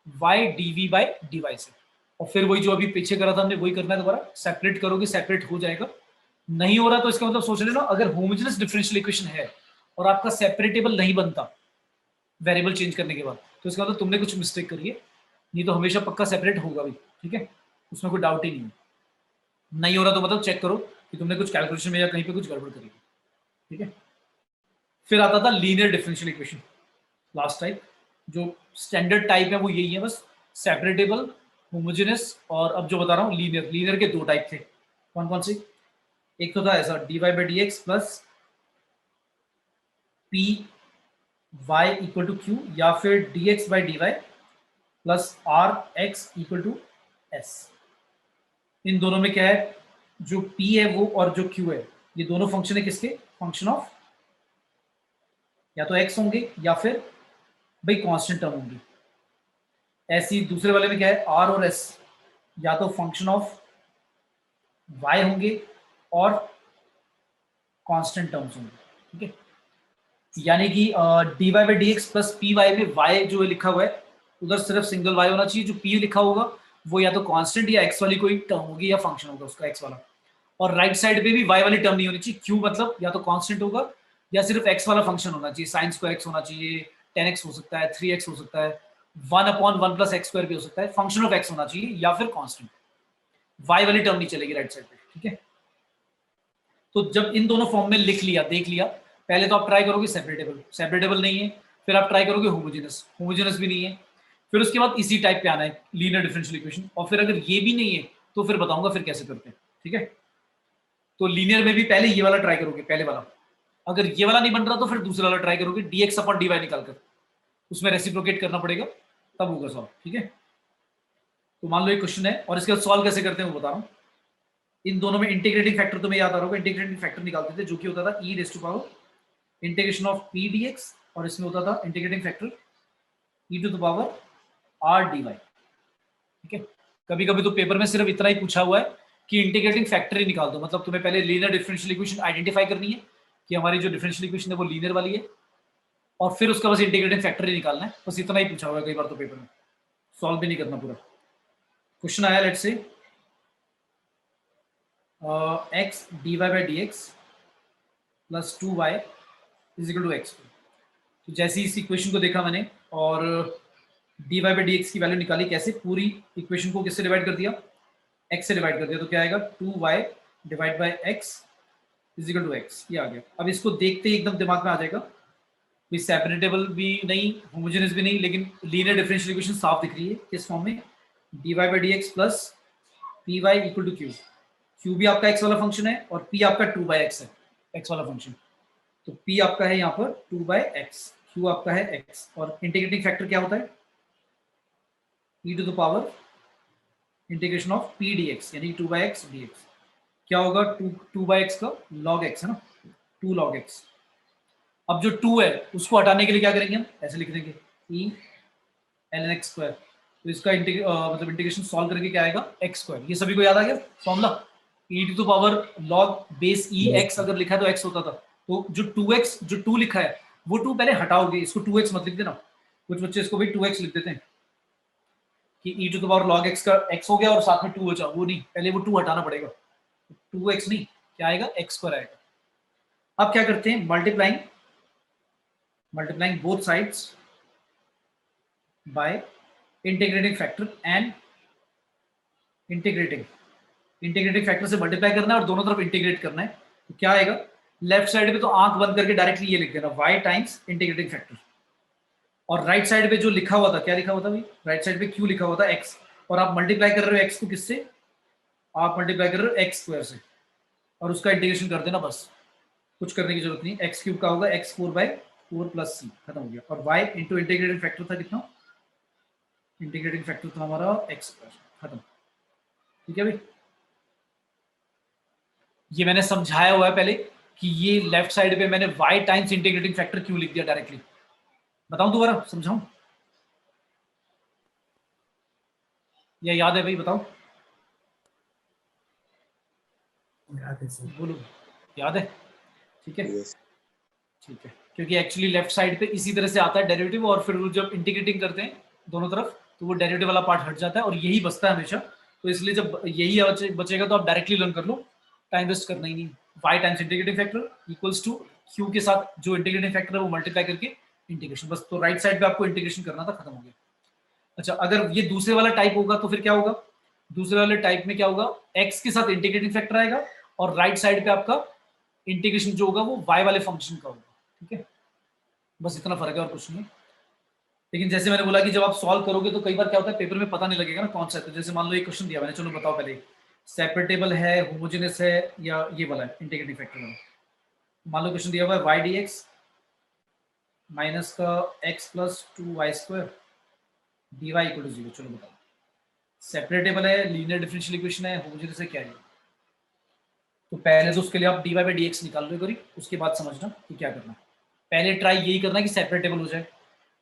y dv by dy से। और फिर वही जो अभी पीछे करा था हमने वही करना है दोबारा, सेपरेट करोगे सेपरेट हो जाएगा। नहीं हो रहा तो इसका मतलब सोच लेना, अगर होमोजेनियस डिफरेंशियल इक्वेशन है और आपका सेपरेटेबल नहीं बनता वेरिएबल चेंज करने के बाद, तो इसका मतलब तुमने कुछ मिस्टेक करी है, नहीं तो हमेशा पक्का सेपरेट होगा भी। ठीक है, उसमें कोई डाउट ही नहीं है। नहीं हो रहा तो मतलब चेक करो कि तुमने कुछ कैलकुलेशन में या कहीं पे कुछ गड़बड़ करी है। ठीक है, फिर आता था linear differential equation, last type. जो स्टैंडर्ड टाइप है वो यही है, बस सेपरेटेबल होमोजेनस और अब जो बता रहा हूँ लीनियर। लीनियर के दो टाइप थे, कौन कौन से? एक तो था ऐसा dy/dx plus P Y equal to Q, या फिर dx/dy plus R X equal to S. इन दोनों में क्या है, जो p है वो और जो q है, ये दोनों फंक्शन है किसके? फंक्शन ऑफ या तो x होंगे या फिर भाई कांस्टेंट टर्म होंगी। ऐसे ही दूसरे वाले में क्या है, r और s या तो फंक्शन ऑफ y होंगे और कांस्टेंट टर्म्स होंगे, ठीक है। यानी कि dy/dx प्लस py में y जो है लिखा हुआ है, उधर सिर्फ सिंगल y होना चाहिए। जो p लिखा होगा वो या तो कांस्टेंट या x वाली कोई टर्म होगी या फंक्शन होगा उसका x वाला। और राइट साइड पे भी y वाली टर्म नहीं होनी चाहिए। q मतलब या तो कांस्टेंट होगा या सिर्फ x वाला फंक्शन होना चाहिए। साइन स्क्वायर x होना चाहिए, 10x हो सकता है, 3x हो सकता है, 1/1 प्लस x स्क्वायर भी हो सकता है। फंक्शन ऑफ x होना चाहिए या फिर कांस्टेंट। y वाली टर्म नहीं चलेगी राइट साइड पे, ठीक है। तो जब इन दोनों फॉर्म में लिख लिया, देख लिया, पहले तो आप ट्राई करोगे सेपरेटेबल, सेपरेटेबल नहीं है। फिर आप ट्राई करोगे होमोजेनस, होमोजेनस भी नहीं है। फिर उसके बाद इसी टाइप पे आना है लीनियर डिफरेंशियल इक्वेशन। और फिर अगर ये भी नहीं है तो फिर बताऊंगा फिर कैसे करते हैं, ठीक है। तो लीनियर में भी पहले ये वाला ट्राई करोगे, पहले वाला। अगर ये वाला नहीं बन रहा तो फिर दूसरा वाला ट्राई करोगे, dx/dy निकालकर उसमें रेसिप्रोकेट करना पड़ेगा, तब होगा सॉल्व, ठीक है। तो मान लो एक क्वेश्चन है और इसके बाद सॉल्व कैसे करते हैं वो बता रहा हूँ। इन दोनों में इंटीग्रेटिंग फैक्टर तुम्हें याद आ रहा होगा, इंटीग्रेटिंग फैक्टर निकालते थे जो कि होता था e integration of p dx, और इसमें होता था इंटीग्रेटिंग फैक्टर e⁻r dy, ठीक है। कभी कभी तो पेपर में सिर्फ इतना ही पूछा हुआ है कि इंटीग्रेटिंग फैक्टर ही निकाल दो। मतलब तुम्हें पहले लीनियर डिफरेंशियल इक्वेशन आइडेंटिफाई करनी है कि हमारी जो डिफरेंशियल इक्वेशन है वो लीनियर वाली है, और फिर उसका बस इंटीग्रेटिंग फैक्टर ही निकालना है। बस इतना ही पूछा हुआ है कई बार तो पेपर में, सॉल्व भी नहीं करना पूरा। क्वेश्चन आया let's say x dy/dx plus 2y is equal to x। तो जैसे इस इक्वेशन को देखा मैंने और dy/dx की वैल्यू निकाली, कैसे? पूरी इक्वेशन को किससे डिवाइड कर दिया? x से डिवाइड कर दिया। तो क्या आएगा? 2y divide by x is equal to x, ये आ गया। अब इसको देखते ही एकदम दिमाग में आ जाएगा, कोई सेपरेटेबल भी नहीं, होमोजेनस भी नहीं, लेकिन लीनियर डिफरेंशियल इक्वेशन साफ दिख रही है किस फॉर्म में? dy/dx plus py equal to q। q भी आपका x वाला फंक्शन है और p आपका 2/x है, x वाला फंक्शन। तो p आपका है यहाँ पर 2/x, q आपका है x, और इंटीग्रेटिंग फैक्टर क्या होता है? e⁻ integration of p dx, यानी 2/x dx। क्या होगा? 2/x का log x है ना, 2 log x। अब जो 2 है उसको हटाने के लिए क्या करेंगे हम? ऐसे लिख देंगे e ln x स्क्वायर। तो इसका मतलब इंटीग्रेशन सॉल्व करके क्या आएगा? x square. ये सभी को याद आ गया formula? e⁻ log base e x अगर लिखा है तो x होता था। तो जो 2x, जो 2 लिखा है वो 2 पहले हटाओगे, इसको 2x मत लिख देना। कुछ बच्चे इसको भी 2x लिख देते हैं कि e⁻ log x का x हो गया और साथ में 2 बचा, वो नहीं, पहले वो 2 हटाना पड़ेगा। 2x नहीं, क्या आएगा? x स्क्वायर आएगा। अब क्या करते हैं? Multiplying both sides by integrating factor and integrating factor से मल्टीप्लाई करना है और दोनों तरफ इंटीग्रेट करना है। तो क्या आएगा? लेफ्ट साइड पे तो आंख बंद करके डायरेक्टली ये लिख देना y टाइम्स इंटीग्रेटिंग फैक्टर, और राइट साइड पे जो लिखा हुआ था, क्या लिखा हुआ था भाई? राइट साइड पे q लिखा हुआ था x, और आप मल्टीप्लाई कर रहे हो x को किससे? आप मल्टीप्लाई कर रहे हो x स्क्वायर से, और उसका इंटीग्रेशन कर देना, बस कुछ करने की जरूरत नहीं। x क्यूब का होगा x 4/4 प्लस c, खत्म हो गया। और y इंटू इंटीग्रेटिंग फैक्टर था कितना? इंटीग्रेटिंग फैक्टर था हमारा x स्क्वायर, खत्म। ठीक है भाई, ये मैंने समझाया हुआ है पहले कि ये लेफ्ट साइड पे मैंने y टाइम्स इंटीग्रेटिंग फैक्टर क्यों लिख दिया डायरेक्टली। बताऊं दोबारा, समझाऊं या याद है भाई? बताओ,
याद है सर।
बोलो, याद है? ठीक है,
Yes.
ठीक है। क्योंकि एक्चुअली लेफ्ट साइड पे इसी तरह से आता है डेरिवेटिव, और फिर वो जब इंटीग्रेटिंग करते हैं दोनों तरफ तो वो डेरिवेटिव वाला पार्ट हट जाता है और यही बचता है हमेशा। तो इसलिए जब यही बचेगा तो आप डायरेक्टली लर्न कर लो, टाइम वेस्ट करना ही नहीं। y times integrating factor equals to q के साथ जो इंटीग्रेटिंग फैक्टर है वो मल्टीप्लाई करके इंटीग्रेशन, बस। तो राइट साइड पे आपको इंटीग्रेशन करना था, खत्म हो गया। अच्छा, अगर ये दूसरे वाला टाइप होगा तो फिर क्या होगा? दूसरे वाले टाइप में क्या होगा? x के साथ इंटीग्रेटिंग फैक्टर आएगा और राइट साइड पे आपका इंटीग्रेशन जो होगा वो y वाले फंक्शन का होगा, ठीक है। बस इतना फर्क है और कुछ नहीं। लेकिन जैसे मैंने बोला कि जब आप सॉल्व करोगे तो कई बार क्या होता है पेपर में पता नहीं लगेगा ना कौन सा है। तो जैसे मान लो एक क्वेश्चन दिया मैंने, चलो बताओ पहले सेपरेटेबल है, होमोजेनस है, या ये वाला है इंटीग्रेटिंग फैक्टर वाला। मान लो क्वेश्चन दिया हुआ है वाई डी एक्स माइनस का x plus 2y² dy equal to 0। चलो बताओ सेपरेटेबल है, लीनियर डिफरेंशियल इक्वेशन है, होमोजेनस है, क्या है? तो पहले तो उसके लिए आप dy बाई डी एक्स निकाल लो करी, उसके बाद समझना कि क्या करना। पहले ट्राई यही करना कि सेपरेटेबल हो जाए,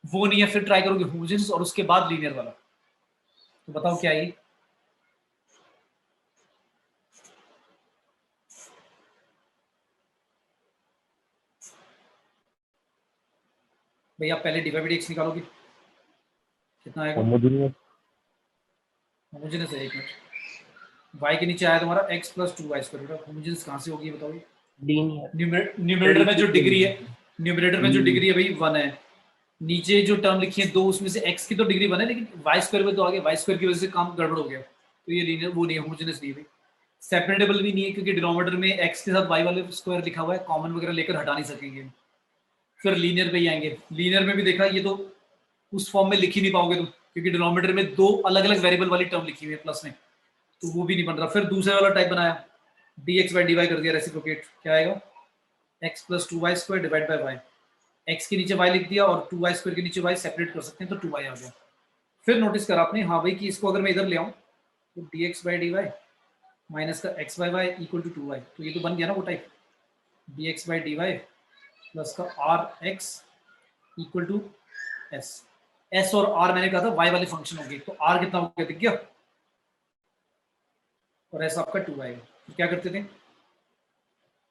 वो नहीं है फिर ट्राई करोगे होमोजेनस और उसके बाद लीनियर वाला। तो बताओ क्या ये? भैया पहले dy बाई डी एक्स निकालोगे, कितना आएगा?
होमोजेनियस
होमोजेनस है, एक मिनट। y के नीचे आया तुम्हारा x प्लस 2y²। बेटा होमोजेनस कहाँ से होगी बताओ?
लीनियर
न्यूमरेटर में जो डिग्री है, न्यूमरेटर में जो डिग्री है भाई 1 है। नीचे जो टर्म लिखी है 2, उसमें से x की तो डिग्री 1 है, लेकिन y² में तो आगे y² की वजह से काम गड़बड़ हो गया। तो ये लीनियर वो नहीं है, होमोजेनस नहीं है भाई। सेपरेटेबल भी नहीं है क्योंकि डिनोमिनेटर में x के साथ y वाले स्क्वायर लिखा हुआ है, कॉमन वगैरह लेकर हटा नहीं सकेंगे। फिर लीनियर पे ही आएंगे। लीनियर में भी देखा ये तो उस फॉर्म में लिख ही नहीं पाओगे तुम, क्योंकि डिनोमिनेटर में 2 अलग अलग वेरिएबल वाली टर्म लिखी हुई है प्लस में, तो वो भी नहीं बन रहा। फिर दूसरे वाला टाइप बनाया, dx बाई dy कर दिया रेसिप्रोकेट, क्या आएगा? x plus 2y² divide by y. x के नीचे y लिख दिया और 2y² के नीचे y सेपरेट कर सकते हैं, तो 2y आ गया। फिर नोटिस करा आपने, हाँ भाई कि इसको अगर मैं इधर ले आऊँ तो dx बाई dy माइनस का x by y equal to 2y, तो ये तो बन गया ना वो type, dx by dy plus का rx equal to s। s और r मैंने कहा था y वाले फंक्शन होंगे, तो r कितना हो गया दिख गया, और s आपका 2 आएगा। तो क्या करते थे,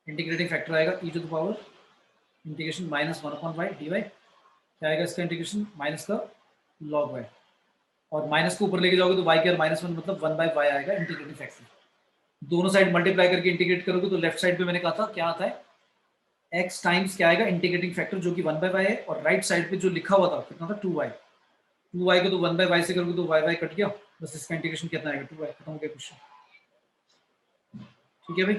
इंटीग्रेटिंग फैक्टर आएगा e to the power integration minus 1/y dy, क्या आएगा इसका इंटीग्रेशन माइनस का log y, और माइनस को ऊपर लेके जाओगे तो y के और -1 मतलब 1/y आएगा इंटीग्रेटिंग फैक्टर। दोनों साइड मल्टीप्लाई करके इंटीग्रेट करोगे तो लेफ्ट साइड पे मैंने कहा था क्या आता है, x टाइम्स क्या आएगा इंटीग्रेटिंग फैक्टर जो कि 1/y है, और राइट साइड पे जो लिखा हुआ था कितना था 2y, 2y को तो 1/y से करोगे तो y कट गया, बस इसका इंटीग्रेशन कितना आएगा 2y, खत्म हो गया क्वेश्चन। ठीक है भाई,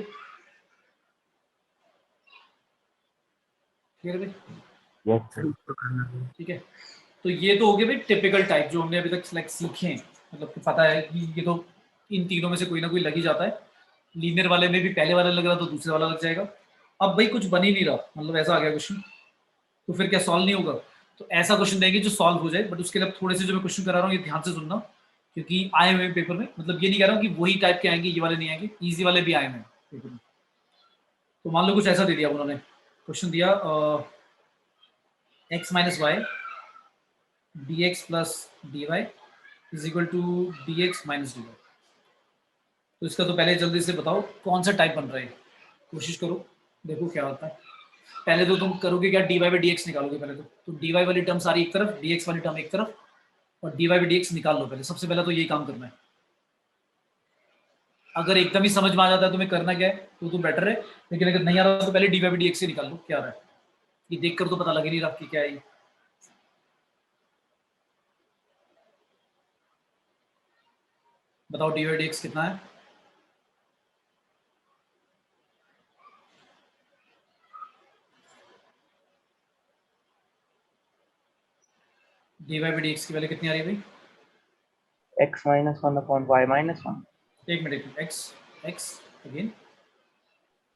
ठीक है भाई,
यस
प्रूफ तो करना है।
ठीक है। तो ये तो हो गए भाई टिपिकल टाइप जो हमने अभी तक लाइक सीखे हैं, मतलब कि पता है कि ये तो इन तीनों में से कोई ना कोई लग ही जाता है। लीनियर वाले में भी पहले वाला लग रहा तो दूसरे वाला लग जाएगा। अब भाई कुछ बन ही नहीं रहा, मतलब ऐसा आ गया क्वेश्चन, तो फिर क्या सॉल्व नहीं होगा? तो ऐसा क्वेश्चन देंगे जो सॉल्व हो जाए, बट उसके लिए थोड़े से जो मैं क्वेश्चन करा रहा हूँ ये ध्यान से सुनना, क्योंकि आए हुए पेपर में, मतलब ये नहीं कह रहा हूँ कि वही टाइप के आएंगे, ये वाले नहीं आएंगे, ईजी वाले भी आए हुए हैं पेपर में। तो मान लो कुछ ऐसा दे दिया उन्होंने, क्वेश्चन दिया x minus y dx plus dy is equal to dx minus dy। तो इसका तो पहले जल्दी से बताओ कौन सा टाइप बन रहा है, कोशिश करो देखो क्या होता है। पहले तो तुम करोगे क्या, dy बाई dx निकालोगे पहले तो dy वाली टर्म सारी एक तरफ, dx वाली टर्म एक तरफ, और dy बाई dx निकाल लो पहले, सबसे पहले तो यही काम करना है। अगर एकदम ही समझ में आ जाता है तुम्हें करना क्या है तो बेटर है, लेकिन अगर नहीं आ रहा तो पहले dy बाई dx से निकाल लो क्या आ रहा है, ये देख कर तो पता लग ही नहीं रहा कि क्या है ये। बताओ dy बाई dx कितना है? dy बाई dx की वैल्यू कितनी आ रही है भाई?
x minus 1 upon y minus 1
एक minute, x again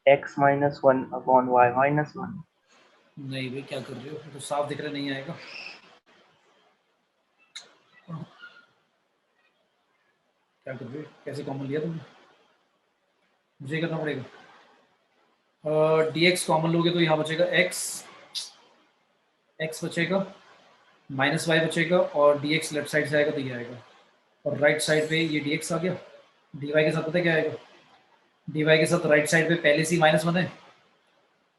x minus 1 upon y minus 1
नहीं भाई क्या कर रहे हो, तो साफ दिख रहा नहीं आएगा। क्या कर रहे हो, कैसे कॉमन लिया तुमने? मुझे करना पड़ेगा, dx कॉमन लोगे तो यहाँ बचेगा x बचेगा, माइनस वाई बचेगा, और dx लेफ्ट साइड से आएगा तो ये आएगा, और राइट साइड पे ये dx आ गया, dy के साथ पता है क्या आएगा, dy के साथ राइट साइड पे पहले से -1 है,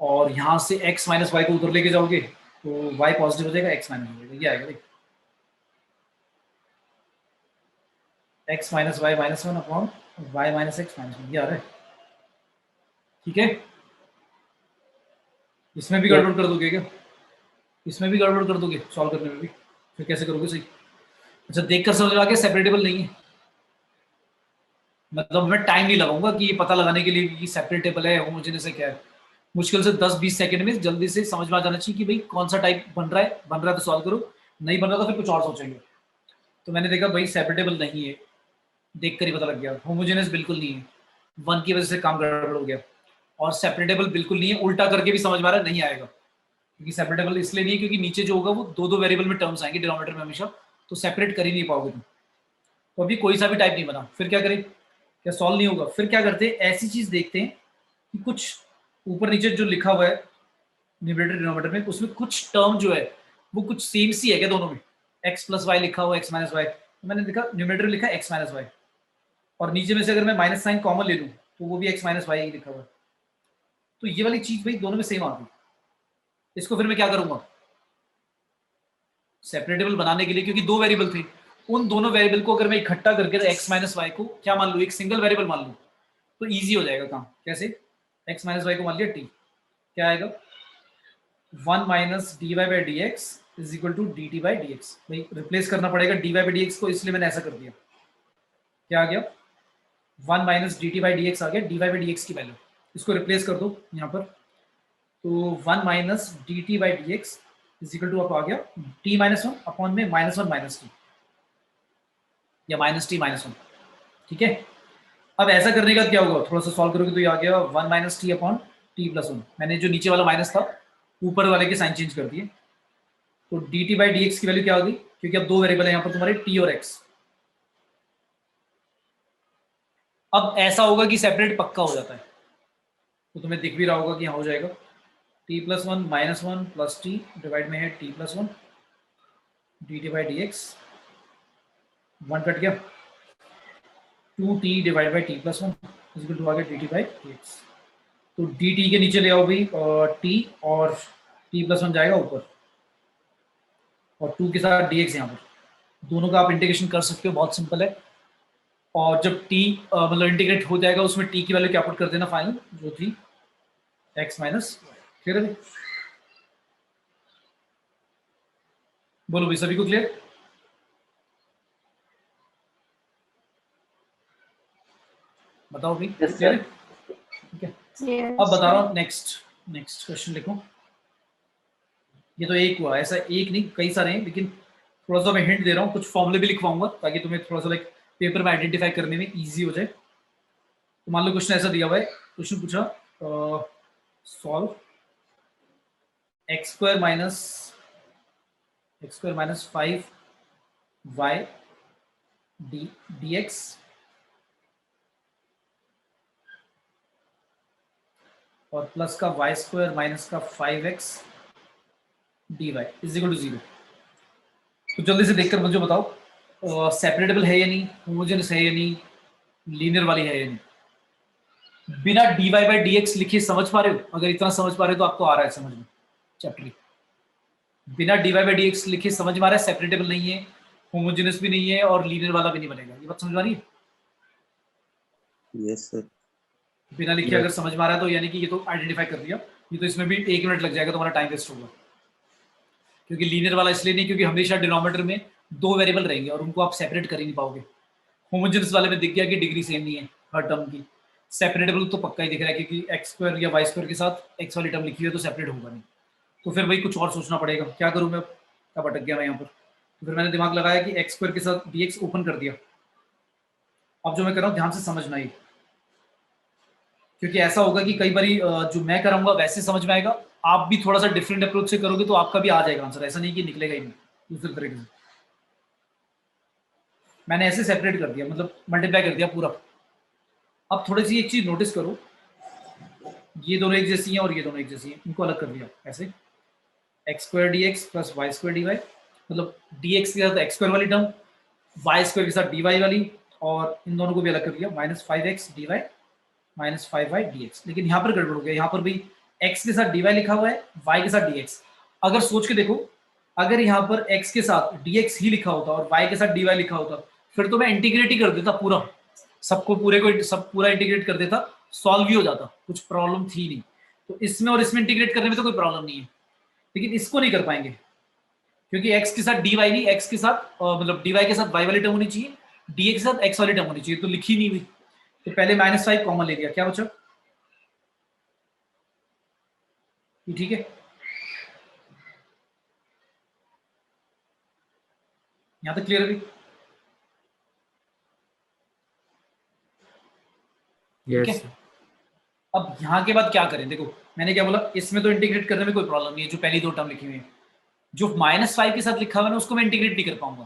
और यहाँ से x माइनस वाई को उधर लेके जाओगे तो y पॉजिटिव हो जाएगा, x माइनस हो जाएगा, ये आएगा भाई x minus y minus 1 upon y minus x minus 1, ये आ रहा है। ठीक है, इसमें भी गड़बड़ कर दोगे क्या? इसमें भी गड़बड़ कर दोगे सॉल्व करने में भी, फिर कैसे करोगे सही? अच्छा देख कर समझ आ गया सेपरेटेबल नहीं है, मतलब मैं टाइम नहीं लगाऊंगा कि ये पता लगाने के लिए कि सेपरेटेबल है होमोजेनस है क्या है। मुश्किल से 10-20 सेकंड में जल्दी से समझ में आ जाना चाहिए कि भाई कौन सा टाइप बन रहा है तो सॉल्व करो, नहीं बन रहा तो फिर कुछ और सोचेंगे। तो मैंने देखा भाई सेपरेटेबल नहीं है, देख कर ही पता लग गया। होमोजेनियस बिल्कुल नहीं है, 1 की वजह से काम गड़बड़ हो गया। और सेपरेटेबल बिल्कुल नहीं है, उल्टा करके भी समझ में आ रहा है नहीं आएगा, क्योंकि सेपरेटेबल इसलिए नहीं है क्योंकि नीचे जो होगा वो दो दो वेरिएबल में टर्म्स आएंगे डिनोमिनेटर में हमेशा, तो सेपरेट कर ही नहीं पाओगे तुम। तो अभी कोई सा भी टाइप नहीं बना, फिर क्या करें, क्या सॉल्व नहीं होगा, फिर क्या करते हैं, ऐसी चीज देखते हैं कि कुछ ऊपर नीचे जो लिखा हुआ है न्यूमरेटर डिनोमिनेटर में, उसमें कुछ टर्म जो है वो कुछ सेम सी है क्या दोनों में, एक्स प्लस वाई लिखा हुआ, एक्स माइनस वाई, तो मैंने देखा न्यूमरेटर लिखा एक्स माइनस वाई, और नीचे में से अगर मैं माइनस साइन कॉमन ले लूँ तो वो भी एक्स माइनस वाई लिखा हुआ है। तो ये वाली चीज भाई दोनों में सेम आ गई। इसको फिर मैं क्या करूंगा, सेपरेटेबल बनाने के लिए, क्योंकि दो वेरिएबल थे, उन दोनों वेरिएबल को अगर मैं इकट्ठा करके एक्स माइनस वाई को क्या मान लूँ, एक सिंगल वेरिएबल मान लूँ, तो ईजी हो जाएगा काम। कैसे, एक्स माइनस वाई को मान लिया टी, क्या आएगा 1 minus d Y by D x is equal to d T by D x. भाई रिप्लेस करना पड़ेगा d Y by D x को, इसलिए मैंने ऐसा कर दिया। क्या आ गया 1 minus D T by D X आ गया D Y by D X की वैल्यू, इसको रिप्लेस कर दो यहाँ पर, तो 1 minus D T by D x is equal to आप आ गया टी माइनस वन अपॉन में माइनस वन माइनस टी, या माइनस टी माइनस वन। ठीक है, अब ऐसा करने का क्या होगा, थोड़ा सा सॉल्व करोगे तो ये आ गया 1 minus T upon T plus one. मैंने जो नीचे वाला माइनस था ऊपर वाले के साइन चेंज कर दिए, तो D T by D X की वैल्यू क्या होगी, क्योंकि अब दो वेरिएबल है यहाँ पर तुम्हारे टी और एक्स। अब ऐसा होगा कि सेपरेट पक्का हो जाता है, तो तुम्हें दिख भी रहा होगा कि यहाँ हो जाएगा T plus one minus one plus T divide में है T plus one D T by D X, one cut गया, 2t divide by T plus one equal to आ गया D T by D X. तो D T के नीचे ले आओ भाई टी, और टी प्लस वन जाएगा ऊपर, और 2 के साथ डी एक्स यहाँ पर, दोनों का आप इंटीग्रेशन कर सकते हो, बहुत सिंपल है। और जब t मतलब इंटीग्रेट हो जाएगा उसमें t की वैल्यू क्या पुट कर देना फाइनल, जो थी x माइनस। क्लियर है, बोलो भाई सभी को क्लियर, बताओ भाई
Yes,
क्लियर है।
sir.
ठीक है,
Yes,
अब बता रहा
sir.
हूँ नेक्स्ट क्वेश्चन लिखो। ये तो एक हुआ, ऐसा एक नहीं कई सारे हैं, लेकिन थोड़ा सा मैं हिंट दे रहा हूँ, कुछ फॉर्मूले भी लिखवाऊंगा ताकि तुम्हें थोड़ा सा लाइक पेपर में आइडेंटिफाई करने में इजी हो जाए। तो मान लो क्वेश्चन ऐसा दिया हुआ है, क्वेश्चन पूछा solve x square minus 5y d x और प्लस का वाई स्क्वायर माइनस का 5x d Y is equal to 0। तो जल्दी से देखकर मुझे बताओ सेपरेटेबल है या नहीं, होमोजेनस है या नहीं, लीनियर वाली है या नहीं। बिना d Y by D x लिखे समझ पा रहे हो, अगर इतना समझ पा रहे हो तो आपको आ रहा है समझ में चैप्टर। बिना d Y by D x लिखे समझ में आ रहा है सेपरेटेबल नहीं है, होमोजेनस भी नहीं है, और लीनियर वाला भी नहीं बनेगा, ये बात समझ में आ रही है।
Yes sir.
बिना लिखे अगर समझ में आ रहा है तो यानी कि ये तो आइडेंटिफाई कर दिया, ये तो इसमें भी 1 मिनट लग जाएगा, तुम्हारा टाइम वेस्ट होगा। क्योंकि लीनियर वाला इसलिए नहीं क्योंकि हमेशा डिनोमिनेटर में दो वेरिएबल रहेंगे और उनको आप सेपरेट कर ही नहीं पाओगे। होमोजेनस वाले में दिख गया कि डिग्री सेम नहीं है हर टर्म की, सेपरेटेबल तो पक्का ही दिख रहा है क्योंकि एक्स स्क्वायर या वाई स्क्वायर के साथ एक्स वाली टर्म लिखी हुई है तो सेपरेट होगा नहीं। तो फिर वही कुछ और सोचना पड़ेगा, क्या करूँ मैं, कब अटक गया मैं यहाँ पर। तो फिर मैंने दिमाग लगाया कि एक्स स्क्वायर के साथ डी एक्स ओपन कर दिया। अब जो मैं कर रहा हूँ ध्यान से समझना ही, क्योंकि ऐसा होगा कि कई बार जो मैं कराऊंगा वैसे समझ में आएगा, आप भी थोड़ा सा डिफरेंट अप्रोच से करोगे तो आपका भी आ जाएगा आंसर, ऐसा नहीं कि निकलेगा ही नहीं दूसरे तरीके से। मैंने ऐसे सेपरेट कर दिया, मतलब मल्टीप्लाई कर दिया पूरा। अब थोड़ी सी एक चीज नोटिस करो, ये दोनों एक जैसी हैं और ये दोनों एक जैसी हैं, इनको अलग कर दिया ऐसे, x square D x plus y square d y, मतलब डी एक्स के साथ एक्स स्क्वायर वाली टर्म, वाई स्क्वायर के साथ डी वाई वाली, और इन दोनों को भी अलग कर दिया, minus 5x d Y minus 5y d x. लेकिन यहाँ पर गड़बड़ हो गया, यहाँ पर भी x के साथ dy लिखा हुआ है, y के साथ dx। अगर सोच के देखो, अगर यहाँ पर x के साथ dx ही लिखा होता और y के साथ dy लिखा होता, फिर तो मैं इंटीग्रेट ही कर देता पूरा, सबको पूरे को सब पूरा इंटीग्रेट कर देता, सॉल्व ही हो जाता, कुछ प्रॉब्लम थी नहीं। तो इसमें और इसमें इंटीग्रेट करने में तो कोई प्रॉब्लम नहीं है, लेकिन इसको नहीं कर पाएंगे क्योंकि x के साथ dy नहीं, x के साथ मतलब dy के साथ y वाली टर्म होनी चाहिए, dx के साथ x वाली टर्म होनी चाहिए, तो लिखी नहीं हुई। तो पहले -5 कॉमन ले लिया, क्या बचा, ठीक है। यहाँ तक क्लियर है भी? ठीक
Yes,
है,
sir.
अब यहाँ के बाद क्या करें? देखो मैंने क्या बोला, इसमें तो इंटीग्रेट करने में कोई प्रॉब्लम नहीं है, जो पहली दो टर्म लिखी हुई है। जो -5 के साथ लिखा हुआ है ना, उसको मैं इंटीग्रेट नहीं कर पाऊंगा,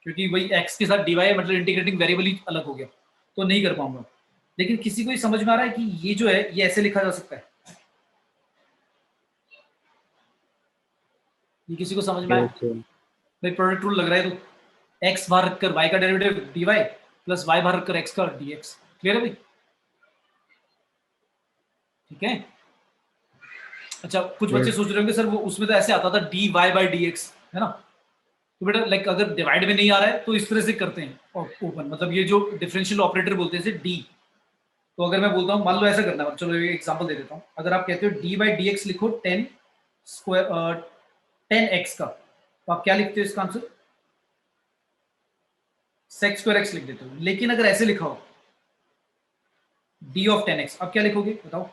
क्योंकि वही x के साथ डिवाई मतलब इंटीग्रेटिंग वेरिएबल ही अलग हो गया, तो नहीं कर पाऊंगा। लेकिन किसी को ये समझ में आ रहा है कि ये जो है ये ऐसे लिखा जा सकता है? ये किसी को समझ में आया?
Yes, sir.
भाई प्रोडक्ट रूल लग रहा है, तो x बाहर रखकर y का डेरिवेटिव dy प्लस y बाहर रखकर x का dx। क्लियर है भाई? ठीक है। अच्छा, कुछ बच्चे
Yes.
सोच रहे होंगे सर वो उसमें तो ऐसे आता था dy by dx, है ना? तो बेटा लाइक अगर डिवाइड में नहीं आ रहा है तो इस तरह से करते हैं ओपन, मतलब ये जो डिफरेंशियल ऑपरेटर बोलते हैं इसे डी। तो अगर मैं बोलता हूँ, मान लो ऐसा करना है, चलो एक एग्जांपल दे देता हूँ। अगर आप कहते हो डी बाई डी एक्स लिखो 10 स्क्वायर 10x का, तो आप क्या लिखते हो इसका आंसर? सेक्स स्क्वायर एक्स लिख देते हो। लेकिन अगर ऐसे लिखा हो डी ऑफ 10x, अब क्या लिखोगे बताओ?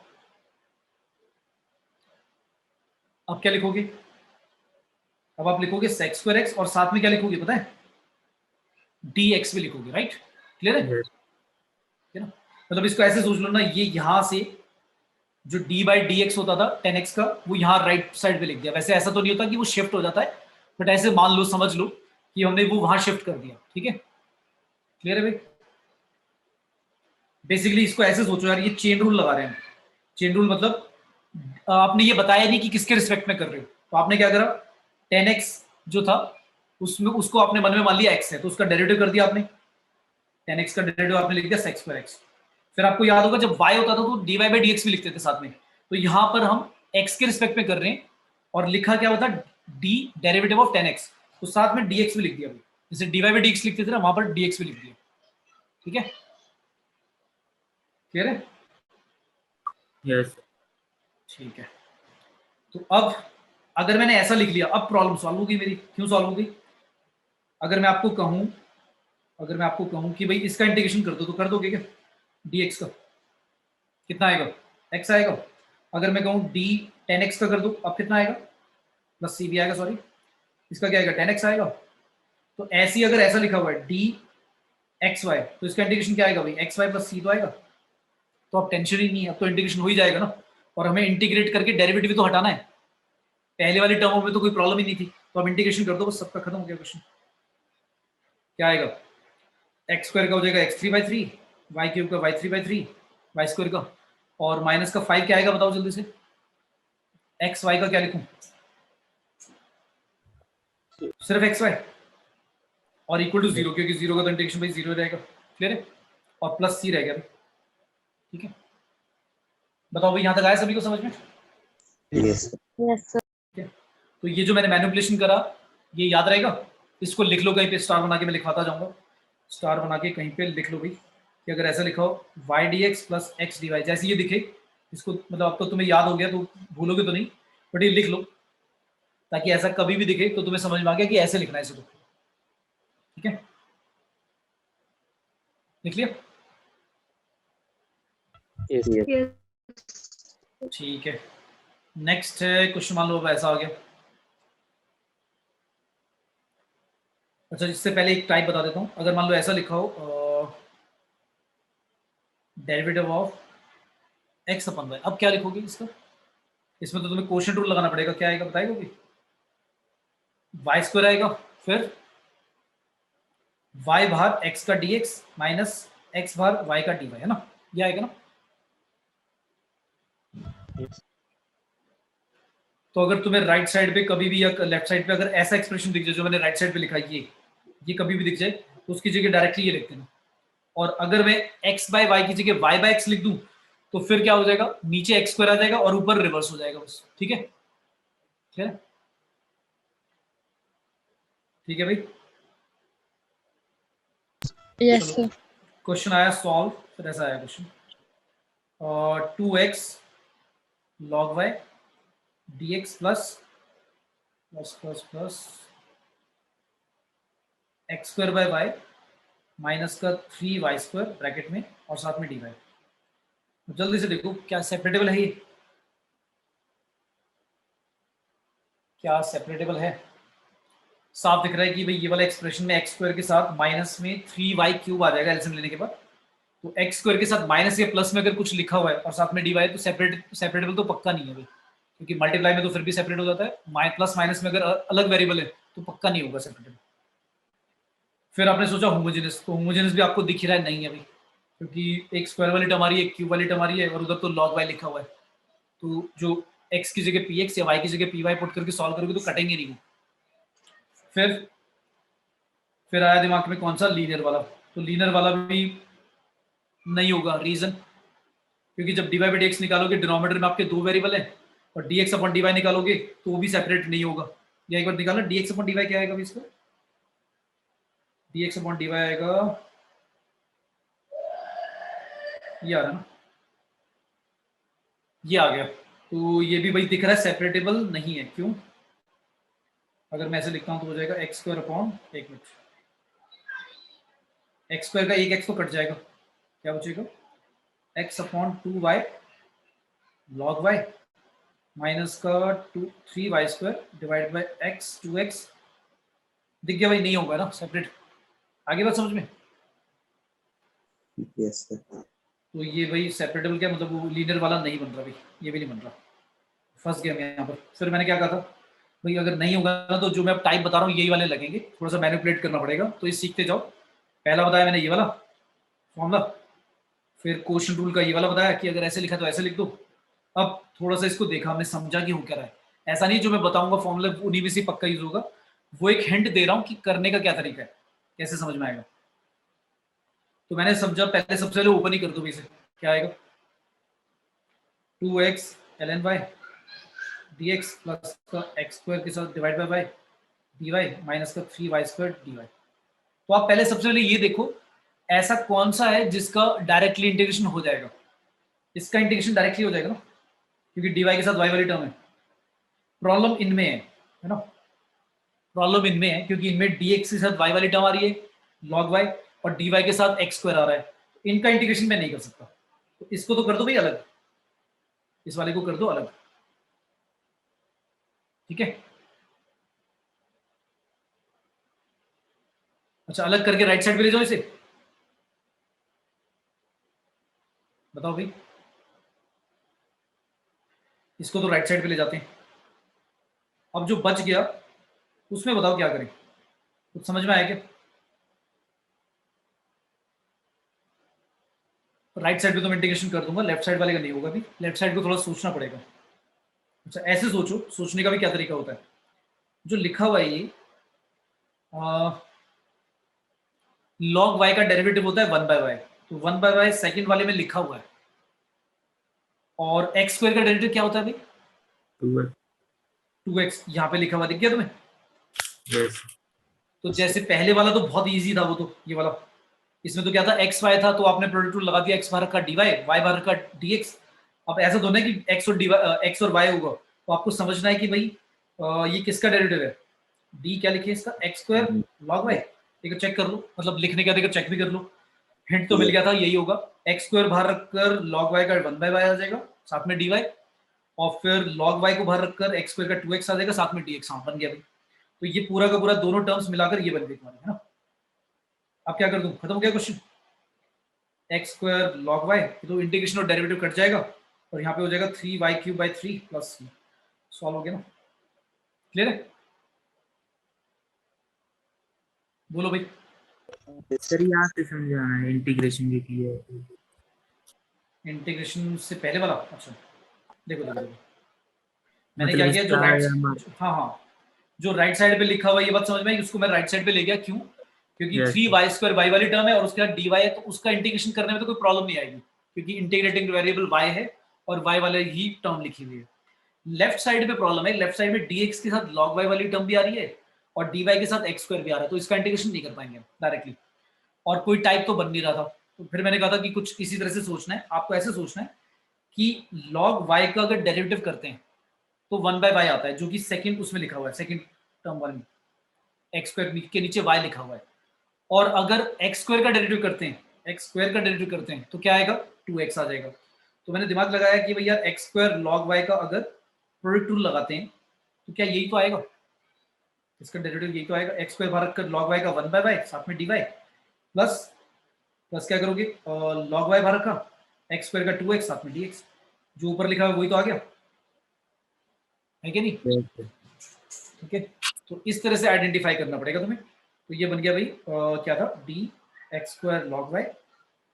अब क्या लिखोगे? अब आप लिखोगे सेक्स स्क्वायर एक्स और साथ में क्या लिखोगे पता है? डी एक्स भी लिखोगे, राइट? क्लियर है?
Yes.
ठीक है ना? मतलब इसको ऐसे सोच लो ना, ये यहां से जो डी बाई डी एक्स होता था 10x का, वो यहाँ राइट साइड पे लिख दिया। वैसे ऐसा तो नहीं होता कि वो शिफ्ट हो जाता है, बट ऐसे मान लो, समझ लो कि हमने वो वहां शिफ्ट कर दिया। ठीक है, क्लियर है भाई? बेसिकली इसको ऐसे सोचो यार, ये चेन रूल लगा रहे हैं। चेन रूल मतलब आपने ये बताया नहीं कि किसके रिस्पेक्ट में कर रहे हो, तो आपने क्या करा, 10x जो था उसमें उसको आपने मन में मान लिया x है, तो उसका डेरिवेटिव कर दिया आपने। 10x का डेरिवेटिव आपने लिख दिया सेक्स स्क्वायर एक्स। फिर आपको याद होगा जब y होता था तो dy बाई डी भी लिखते थे साथ में। तो यहां पर हम x के रिस्पेक्ट में कर रहे हैं, और लिखा क्या होता d डेरिवेटिव ऑफ 10x, तो साथ में dx भी लिख दिया। जैसे dy बाई डी लिखते थे ना, वहां पर dx भी लिख दिया। ठीक है, क्लियर है?
Yes.
ठीक है, तो अब अगर मैंने ऐसा लिख लिया, अब प्रॉब्लम सॉल्व होगी मेरी। क्यों सॉल्व होगी? अगर मैं आपको कहूं कि भाई इसका इंटीग्रेशन कर दो, तो कर दोगे क्या? dx का कितना आएगा? x आएगा। अगर मैं कहूं d 10x का कर दो, अब कितना आएगा? प्लस c भी आएगा, सॉरी, इसका क्या आएगा? 10x आएगा। तो ऐसी अगर ऐसा लिखा हुआ है d xy, तो इसका इंटीग्रेशन क्या आएगा भाई? xy प्लस c तो आएगा। तो अब टेंशन ही नहीं है, अब तो इंटीग्रेशन हो ही जाएगा ना। और हमें इंटीग्रेट करके डेरिवेटिव भी तो हटाना है। पहले वाली टर्मों में तो कोई प्रॉब्लम ही नहीं थी, तो अब इंटीग्रेशन कर दो, बस सबका खत्म हो गया क्वेश्चन। क्या आएगा? एक्स स्क्वायर का हो जाएगा x3/3, वाई क्यूब का y3/3, वाई स्क्वायर का, और माइनस का 5 क्या आएगा बताओ जल्दी से? एक्स वाई का क्या लिखूं? सिर्फ एक्स वाई और इक्वल टू 0, क्योंकि 0 का तो इंटीग्रेशन भाई 0 रहेगा। क्लियर है? और प्लस सी रहेगा। ठीक है, बताओ भाई, यहां तक आया सभी को समझ में?
Yes.
Yes, sir.
ठीक है, तो ये जो मैंने मैनिपुलेशन करा, ये याद रहेगा? इसको लिख लो कहीं पे, स्टार बना के मैं लिखवाता जाऊंगा। स्टार बना के कहीं पे लिख लो भाई कि अगर ऐसा लिखा हो y d x plus x d y, जैसे ये दिखे इसको, मतलब अब तो तुम्हें याद हो गया तो भूलोगे तो नहीं, बट ये लिख लो ताकि ऐसा कभी भी दिखे तो तुम्हें समझ में आ गया कि ऐसे लिखना है इसे। तो ठीक है, लिख लिया?
Yes.
Yes.
ठीक है, नेक्स्ट है क्वेश्चन। मान लो अब ऐसा आ गया। अच्छा, इससे पहले एक टाइप बता देता हूँ। अगर मान लो ऐसा लिखा हो derivative of x upon y, अब क्या लिखोगे इसका? इसमें तो तुम्हें क्वोशिएंट रूल लगाना पड़ेगा। क्या आएगा बताएगा कि वाई स्क्वायर आएगा, फिर वाई बाहर एक्स का डीएक्स माइनस एक्स बाहर वाई का डी वाई, है ना? ये आएगा ना?
Yes.
तो अगर तुम्हें राइट साइड पे कभी भी या लेफ्ट साइड पे अगर ऐसा एक्सप्रेशन दिख जाए जो मैंने राइट साइड पे लिखा है, ये कभी भी दिख जाए, तो उसकी जगह डायरेक्टली ये लिख देना। और अगर मैं x बाय वाई की जगह y बाय x लिख दूं, तो फिर क्या हो जाएगा? नीचे एक्स स्क्वायर आ जाएगा और ऊपर रिवर्स हो जाएगा बस। ठीक है, ठीक है, ठीक है भाई?
Yes,
चलो,
sir.
क्वेश्चन आया सॉल्व। फिर ऐसा आया क्वेश्चन, और 2x log y dx plus plus plus plus x square by y minus का 3y स्क्वायर ब्रैकेट में और साथ में डी वाई। जल्दी से देखो क्या सेपरेटेबल है ये? क्या सेपरेटेबल है? साफ दिख रहा है कि भाई ये वाला एक्सप्रेशन में एक्स स्क्वायर के साथ माइनस में 3y³ आ जाएगा एलसीएम लेने के बाद। तो एक्स स्क्वायर के साथ माइनस या प्लस में अगर कुछ लिखा हुआ है और साथ में डिवाइड, तो सेपरेटेबल तो पक्का नहीं है भाई, क्योंकि मल्टीप्लाई में तो फिर भी सेपरेट हो जाता है, प्लस माइनस में अगर अलग वेरिएबल है तो पक्का नहीं होगा सेपरेटेबल। फिर आपने सोचा होमोजेनस, तो होमोजेनस भी आपको दिख ही रहा है नहीं है भाई, क्योंकि एक स्क्वायर वाली टर्म आ रही है, एक क्यूब वाली टर्म आ रही है, और उधर तो log y लिखा हुआ है। तो जो x की जगह px या y की जगह py पुट करके सॉल्व करोगे तो कटेंगे नहीं वो। फिर आया दिमाग में कौन सा, लीनियर वाला। तो लीनियर वाला भी नहीं होगा, रीजन क्योंकि जब dy बाई dx निकालोगे डिनोमिनेटर में आपके 2 वेरिएबल हैं, और dx अपॉन dy निकालोगे तो वो भी सेपरेट नहीं होगा। या एक बार निकालना dx अपॉन dy क्या आएगा इसका, dx अपॉन dy आएगा, ये आ रहा है ना, ये आ गया। तो ये भी भाई दिख रहा है सेपरेटेबल नहीं है। क्यों? अगर मैं ऐसे लिखता हूं तो हो जाएगा एक्स स्क्वायर अपॉन, एक मिनट, एक्स स्क्वायर का एक एक्स तो कट जाएगा, क्या बचेगा, x upon 2y log y minus का 3y square divide by x 2x। दिख गया भाई, नहीं होगा ना सेपरेट। आगे बात समझ में?
Yes sir.
तो ये भाई सेपरेटेबल क्या मतलब, वो लीनियर वाला नहीं बन रहा भाई, ये भी नहीं बन रहा, फंस गया मैं यहाँ पर। फिर मैंने क्या कहा था भाई, अगर नहीं होगा ना तो जो मैं अब टाइप बता रहा हूँ यही वाले लगेंगे, थोड़ा सा मैनिपुलेट करना पड़ेगा, तो ये सीखते जाओ। पहला बताया मैंने ये वाला फॉर्मूला, फिर क्वेश्चन रूल का ये वाला बताया कि अगर ऐसे लिखा तो ऐसे लिख दो। अब थोड़ा सा इसको देखा हमने, समझा कि हो क्या रहा है। ऐसा नहीं जो मैं बताऊंगा फॉर्मूला उन्हीं में से पक्का यूज होगा, वो एक हिंट दे रहा हूँ कि करने का क्या तरीका है, कैसे समझ में आएगा। तो मैंने समझा, पहले सबसे पहले ओपन ही कर दो इसे, क्या आएगा, 2x ln y dx plus का एक्स स्क्वायर के साथ divide by y dy minus का 3y स्क्वायर dy। तो आप पहले सबसे पहले ये देखो ऐसा कौन सा है जिसका डायरेक्टली इंटीग्रेशन हो जाएगा। इसका इंटीग्रेशन डायरेक्टली हो जाएगा ना, क्योंकि dy के साथ y वाली टर्म है। प्रॉब्लम इनमें है ना, प्रॉब्लम इनमें है क्योंकि इनमें dx के साथ y वाली टर्म आ रही है log y, और dy के साथ x स्क्वायर आ रहा है। इनका इंटीग्रेशन मैं नहीं कर सकता, तो इसको तो कर दो भाई अलग, इस वाले को कर दो अलग, ठीक है। अच्छा, अलग करके राइट साइड पे ले जाओ इसे, बताओ भाई, इसको तो राइट साइड पे ले जाते हैं। अब जो बच गया उसमें बताओ क्या करें, कुछ समझ में आया क्या? राइट साइड पे तो मैं इंटीग्रेशन कर दूंगा, लेफ्ट साइड वाले का नहीं होगा भी, लेफ्ट साइड को थोड़ा सोचना पड़ेगा। अच्छा ऐसे सोचो, सोचने का भी क्या तरीका होता है, जो लिखा हुआ है ये log y का डेरिवेटिव होता है 1/y, तो 1/y सेकंड वाले में लिखा हुआ है, और x स्क्वायर का डेरिवेटिव क्या होता है भाई, 2x यहाँ पे लिखा हुआ दिख गया तुम्हें?
यस
तो जैसे पहले वाला तो बहुत इजी था, वो तो ये वाला, इसमें तो क्या था एक्स वाई था, तो आपने प्रोडक्ट रूल लगा दिया, एक्स बाहर का dy y बाहर का dx। अब ऐसा तो नहीं कि x और dy x और y होगा, तो आपको समझना है कि भाई ये किसका डेरिवेटिव है, d क्या लिखे इसका, x स्क्वायर log y। देखो चेक कर लो, मतलब लिखने का देखो चेक भी कर लो, हिंट तो मिल गया था, यही होगा। x स्क्वायर बाहर रखकर log y का 1/y आ जाएगा साथ में dy, और फिर log y को बाहर रखकर x स्क्वायर का 2x आ जाएगा साथ में dx। हाँ बन गया भाई, तो ये पूरा का पूरा दोनों टर्म्स मिलाकर ये बन गई तुम्हारी, है ना। अब क्या कर दूं, खत्म हो गया question, x square log y, तो इंटीग्रेशन और डेरिवेटिव कट जाएगा, और यहाँ पे हो जाएगा 3y³/3 प्लस c। सॉल्व हो गया ना, क्लियर है? बोलो भाई।
सर यहाँ से समझाना है इंटीग्रेशन भी किया है।
इंटीग्रेशन से पहले वाला, अच्छा देखो देखो देखो, मैंने
मतलब
क्या किया, जो
इसका
राइट, हाँ हाँ, जो राइट साइड पे लिखा हुआ ये बात समझ में आई, उसको मैं राइट साइड पे ले गया, क्यों, क्योंकि
Yes.
3y² y वाली टर्म है और उसके बाद dy है, तो उसका इंटीग्रेशन करने में तो कोई प्रॉब्लम नहीं आएगी, क्योंकि इंटीग्रेटिंग वेरिएबल y है और y वाले ही टर्म लिखी हुई है। लेफ्ट साइड पे प्रॉब्लम है, लेफ्ट साइड में dx के साथ log y वाली टर्म भी आ रही है और dy के साथ x स्क्वायर भी आ रहा है, तो इसका इंटीग्रेशन नहीं कर पाएंगे डायरेक्टली, और कोई टाइप तो बन नहीं रहा था। तो फिर मैंने कहा था कि कुछ इसी तरह से सोचना है, आपको ऐसे सोचना है कि log y का अगर डेरिवेटिव करते हैं तो 1/y आता है, जो कि सेकंड उसमें लिखा हुआ है, सेकंड टर्म वाले में x स्क्वायर के नीचे y लिखा हुआ है, और अगर x स्क्वायर का डेरिवेटिव करते हैं, x स्क्वायर का डेरिवेटिव करते हैं तो क्या आएगा, 2x आ जाएगा। तो मैंने दिमाग लगाया कि भैया x स्क्वायर log y का अगर प्रोडक्ट रूल लगाते हैं तो क्या यही तो आएगा, इसका डेरिवेटिव यही तो आएगा, एक्स स्क्वायर बाहर रखकर लॉग वाई का 1/y साथ में dy प्लस प्लस क्या करोगे, लॉग वाई बाहर रखा, एक्स स्क्वायर का 2x साथ में dx, जो ऊपर लिखा है वही तो आ गया, है कि नहीं?
Yes, sir.
ठीक है, तो इस तरह से आइडेंटिफाई करना पड़ेगा तुम्हें। तो ये बन गया भाई क्या था, d x square log y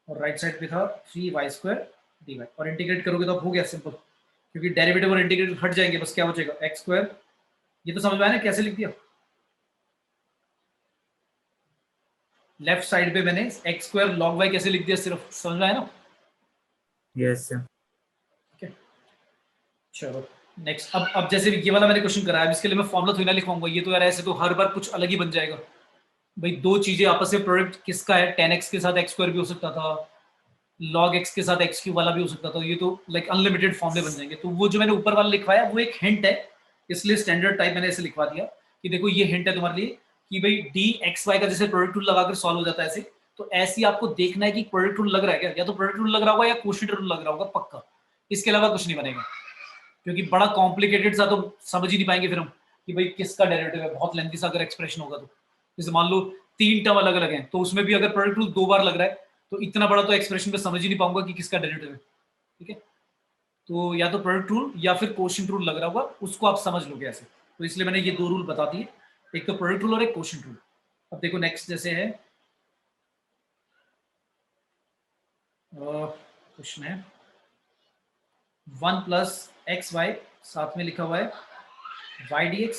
और राइट साइड पे था 3y² dy, और इंटीग्रेट करोगे तो अब हो गया सिंपल, क्योंकि डेरिवेटिव और इंटीग्रेट हट जाएंगे, बस क्या बचेगा एक्स स्क्वायर। ये तो समझ में आया ना कैसे लिख दिया? लेफ्ट साइड पे मैंने एक्स स्क्वायर लॉग वाई कैसे लिख दिया, सिर्फ समझ में आया ना?
Yes, sir.
ठीक है, चलो नेक्स्ट। अब जैसे ये वाला मैंने क्वेश्चन कराया, अब इसके लिए मैं फॉर्मुला थोड़ी ना लिखवाऊंगा, ये तो यार ऐसे तो हर बार कुछ अलग ही बन जाएगा भाई। दो चीजें आपस में प्रोडक्ट किसका है, 10x के साथ एक्स स्क्वायर भी हो सकता था, log x के साथ x क्यूब वाला भी हो सकता था, ये तो लाइक अनलिमिटेड फॉर्मूले बन जाएंगे। तो वो जो मैंने ऊपर वाला लिखवाया वो एक हिंट है, इसलिए स्टैंडर्ड टाइप मैंने ऐसे लिखवा दिया कि देखो ये हिंट है तुम्हारे लिए कि भाई डी एक्स वाई का जैसे प्रोडक्ट रूल लगाकर सॉल्व हो जाता है ऐसे, तो ऐसे ही आपको देखना है कि प्रोडक्ट रूल लग रहा है क्या, या तो प्रोडक्ट रूल लग रहा होगा या कोशिएंट रूल लग रहा होगा पक्का, इसके अलावा कुछ नहीं बनेगा, क्योंकि बड़ा कॉम्प्लिकेटेड सा तो समझ ही नहीं पाएंगे फिर हम कि भाई किसका डेरिवेटिव है, बहुत लेंथी सा अगर एक्सप्रेशन होगा तो। जैसे मान लो 3 टर्म अलग अलग हैं, तो उसमें भी अगर प्रोडक्ट रूल 2 बार लग रहा है तो इतना बड़ा तो एक्सप्रेशन में समझ ही नहीं पाऊंगा कि किसका डेरिवेटिव है। ठीक है, तो या तो प्रोडक्ट रूल या फिर कोशिएंट रूल लग रहा होगा, उसको आप समझ लोगे ऐसे। तो इसलिए मैंने ये 2 रूल बता दिए, एक तो प्रोडक्ट रूल और एक कोशिएंट रूल। अब देखो नेक्स्ट जैसे है क्वेश्चन है 1 + xy साथ में लिखा हुआ है y dx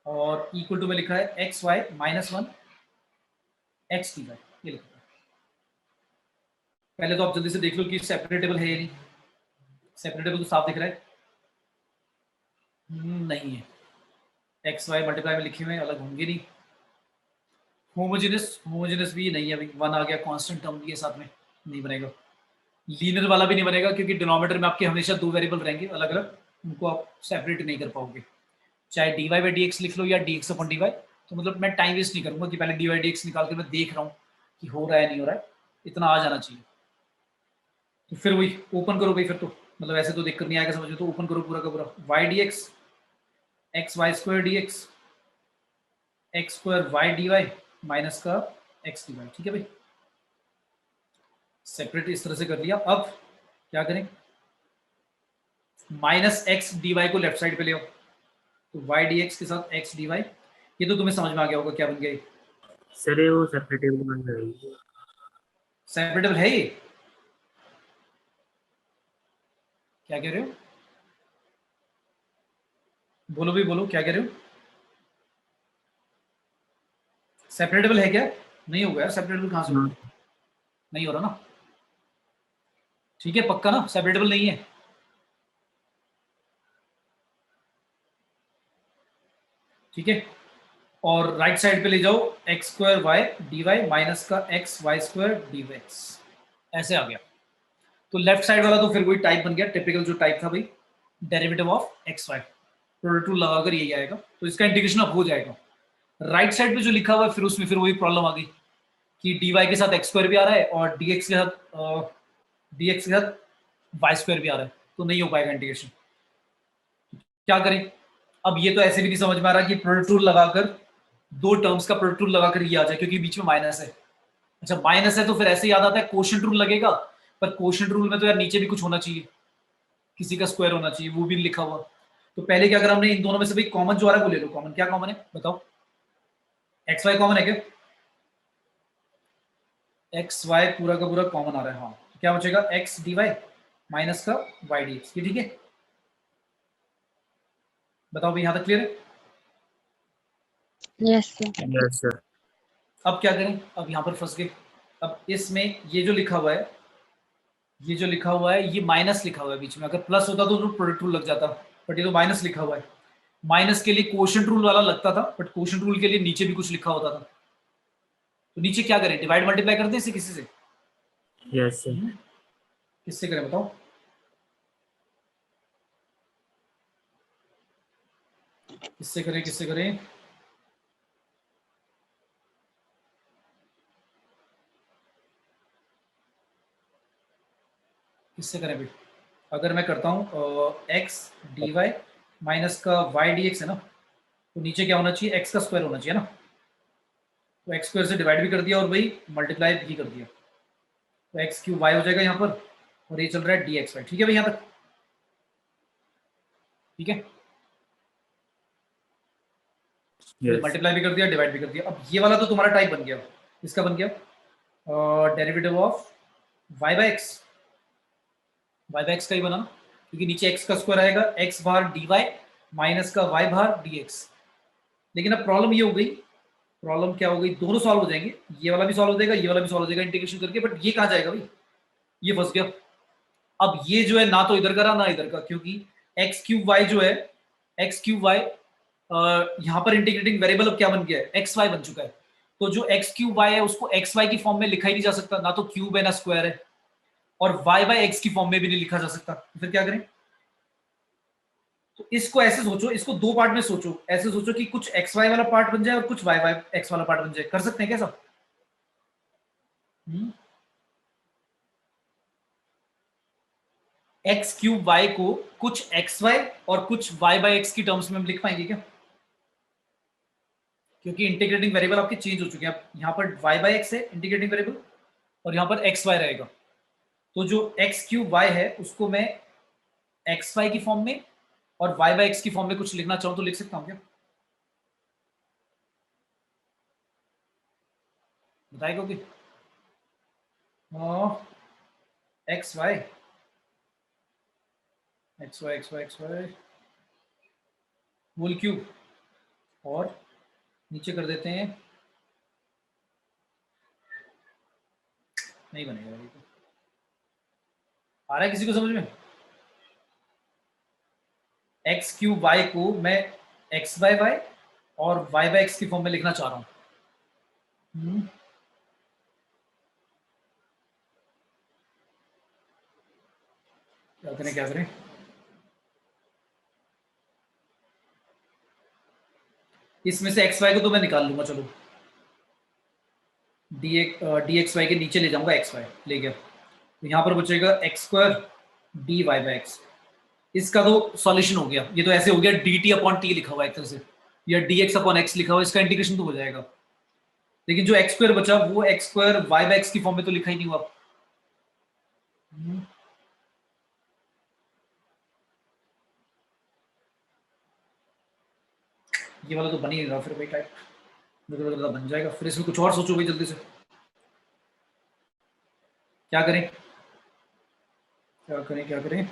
और इक्वल टू में लिखा है xy - 1 x dy, ये लिखा है। पहले तो आप जल्दी से देख लो कि सेपरेटेबल है या नहीं। सेपरेटेबल तो साफ दिख रहा है, नहीं है, एक्स वाई मल्टीप्लाई में लिखे हुए अलग होंगे नहीं। होमोजेनस भी नहीं है, अभी 1 आ गया, कांस्टेंट टर्म भी है साथ में, नहीं बनेगा। लीनियर वाला भी नहीं बनेगा, क्योंकि डिनोमिनेटर में आपके हमेशा 2 वेरिएबल रहेंगे अलग अलग, उनको आप सेपरेट नहीं कर पाओगे। चाहे d Y by D x लिख लो या d x upon d y, तो मतलब मैं टाइम वेस्ट नहीं करूंगा कि पहले डी वाई डी एक्स निकाल के मैं देख रहा हूँ कि हो रहा है नहीं हो रहा है, इतना आ जाना चाहिए। तो फिर वही ओपन करो भाई, फिर तो मतलब ऐसे तो दिक्कत नहीं आएगा समझ में, तो ओपन करो पूरा का पूरा y d x x Y square D x x square Y D Y minus का एक्स डी वाई। ठीक है भाई, सेपरेट इस तरह से कर लिया। अब क्या करें, माइनस एक्स डी वाई को लेफ्ट साइड पे ले आओ, तो वाई डी एक्स के साथ एक्स डी वाई, ये तो तुम्हें समझ में आ गया होगा क्या बन गया ये।
सर ये वो सेपरेटेबल बन रही है।
सेपरेटेबल है ये, क्या कह रहे हो, बोलो भी बोलो, क्या कह रहे हो? सेपरेटेबल है क्या? नहीं होगा यार, सेपरेटेबल कहाँ से होगा, नहीं हो रहा ना। ठीक है, पक्का ना सेपरेटेबल नहीं है? ठीक है, और राइट साइड पे ले जाओ X square Y D Y minus का X Y square D X, ऐसे आ गया। तो लेफ्ट साइड वाला तो फिर वही टाइप बन गया, टिपिकल जो टाइप था भाई, derivative of x y, product rule लगाकर यही आएगा, तो इसका इंटीग्रेशन अब हो जाएगा। राइट साइड पे जो लिखा हुआ है फिर उसमें फिर वही प्रॉब्लम आ गई कि डी वाई के साथ एक्स स्क्वायर भी आ रहा है और डी एक्स के साथ वाई स्क्वायर भी आ रहा है, तो नहीं हो पाएगा इंटीग्रेशन। क्या करें, अब ये तो ऐसे भी नहीं समझ में आ रहा कि प्रोडक्ट रूल लगाकर 2 टर्म्स का प्रोडक्ट रूल लगाकर ये आ जाए, क्योंकि बीच में माइनस है। अच्छा माइनस है तो फिर ऐसे याद आता है कोशेंट रूल लगेगा, पर कोशेंट रूल में तो यार नीचे भी कुछ होना चाहिए, किसी का स्क्वायर होना चाहिए, वो भी लिखा हुआ। तो पहले क्या, अगर हमने इन दोनों में से भाई कॉमन जो आ रहा है वो ले लो। कॉमन क्या कॉमन है बताओ, एक्स वाई कॉमन है क्या? एक्स वाई पूरा का पूरा कॉमन आ रहा है, हाँ, तो क्या बचेगा एक्स डी वाई माइनस का वाई डी एक्स, ये ठीक है? बताओ भाई, यहाँ तक क्लियर है?
Yes, sir.
Yes sir.
अब क्या करें, अब यहाँ पर फंस गए। अब इसमें ये जो लिखा हुआ है, ये जो लिखा हुआ है, ये माइनस लिखा हुआ है बीच में, अगर प्लस होता तो प्रोडक्ट रूल लग जाता, बट ये तो माइनस लिखा हुआ है। माइनस के लिए कोशेंट रूल वाला लगता था, बट कोशेंट रूल के लिए नीचे भी कुछ लिखा होता था। तो नीचे क्या करें, डिवाइड मल्टीप्लाई करते हैं इसे किसी से?
Yes sir.
किससे करें बताओ? किससे करें, किससे करें? किससे करें भाई? अगर मैं करता हूँ एक्स डी वाई माइनस का वाई डी एक्स है ना, तो नीचे क्या होना चाहिए, एक्स का स्क्वायर होना चाहिए ना, तो एक्स स्क्वायर से डिवाइड भी कर दिया और वही मल्टीप्लाई भी कर दिया, तो एक्स क्यूब वाई हो जाएगा यहाँ पर, और ये चल रहा है डी एक्स वाई। ठीक है भाई यहाँ तक, ठीक है,
Yes.
मल्टीप्लाई भी कर दिया, डिवाइड भी कर दिया। अब ये वाला तो तुम्हारा टाइप बन गया, इसका बन गया derivative of y by x, y by x का ही बना, क्योंकि नीचे एक्स का स्क्वायर आएगा, एक्स बार डी वाई माइनस का वाई बार डी एक्स। लेकिन अब प्रॉब्लम ये हो गई, प्रॉब्लम क्या हो गई, दोनों सॉल्व हो जाएंगे, ये वाला भी सॉल्व हो जाएगा, ये वाला भी सॉल्व हो जाएगा इंटीग्रेशन करके, बट ये कहाँ जाएगा भाई, ये फंस गया। अब ये जो है ना तो इधर का रहा ना इधर का, क्योंकि एक्स क्यूब वाई जो है, एक्स क्यूब वाई यहाँ पर इंटीग्रेटिंग वेरिएबल अब क्या बन गया है, एक्स वाई बन चुका है। तो जो एक्स क्यूब वाई है उसको एक्स वाई की फॉर्म में लिखा ही नहीं जा सकता, ना तो क्यूब है ना स्क्वायर है, और वाई बाय एक्स की फॉर्म में भी नहीं लिखा जा सकता, तो फिर क्या करें। तो इसको ऐसे सोचो, इसको दो पार्ट में सोचो, ऐसे सोचो कि कुछ एक्स वाई वाला पार्ट बन जाए और कुछ वाई वाई एक्स वाला पार्ट बन जाए, कर सकते हैं क्या सब। एक्स क्यूब वाई को कुछ एक्स वाई और कुछ वाई बाय एक्स की टर्म्स में हम लिख पाएंगे क्या, क्योंकि इंटीग्रेटिंग वेरिएबल आपके चेंज हो चुके हैं, अब यहाँ पर वाई बाय एक्स है इंटीग्रेटिंग वेरिएबल, और यहाँ पर एक्स वाई रहेगा। तो जो एक्स क्यूब वाई है उसको मैं एक्स वाई की फॉर्म में और वाई बाय एक्स की फॉर्म में कुछ लिखना चाहूं तो लिख सकता हूं क्या, बताएगा कि x y x y x y x y whole cube, और नीचे कर देते हैं, नहीं बनेगा ये तो, आ रहा है किसी को समझ में। एक्स क्यूब वाई को मैं एक्स बाय वाई और वाई बाय एक्स की फॉर्म में लिखना चाह रहा हूं। क्या करें क्या करें, इसमें से एक्स वाई को तो मैं निकाल लूंगा, चलो डी एक्स वाई के नीचे ले जाऊंगा, एक्स वाई ले गया, तो यहाँ पर बचेगा x square d y by x. इसका तो सॉल्यूशन हो गया, ये तो ऐसे हो गया डी टी अपॉन टी लिखा हुआ है एक तरह से, या डी एक्स अपॉन एक्स लिखा हुआ है, इसका इंटीग्रेशन तो हो जाएगा। लेकिन जो एक्स स्क्वायर बचा वो x square y by x की फॉर्म में तो लिखा ही नहीं हुआ। ये वाला तो बन ही नहीं रहा फिर भाई टाइप, मुझे बन जाएगा, फिर इसमें कुछ और सोचो भाई जल्दी से, क्या करें क्या करें क्या करें।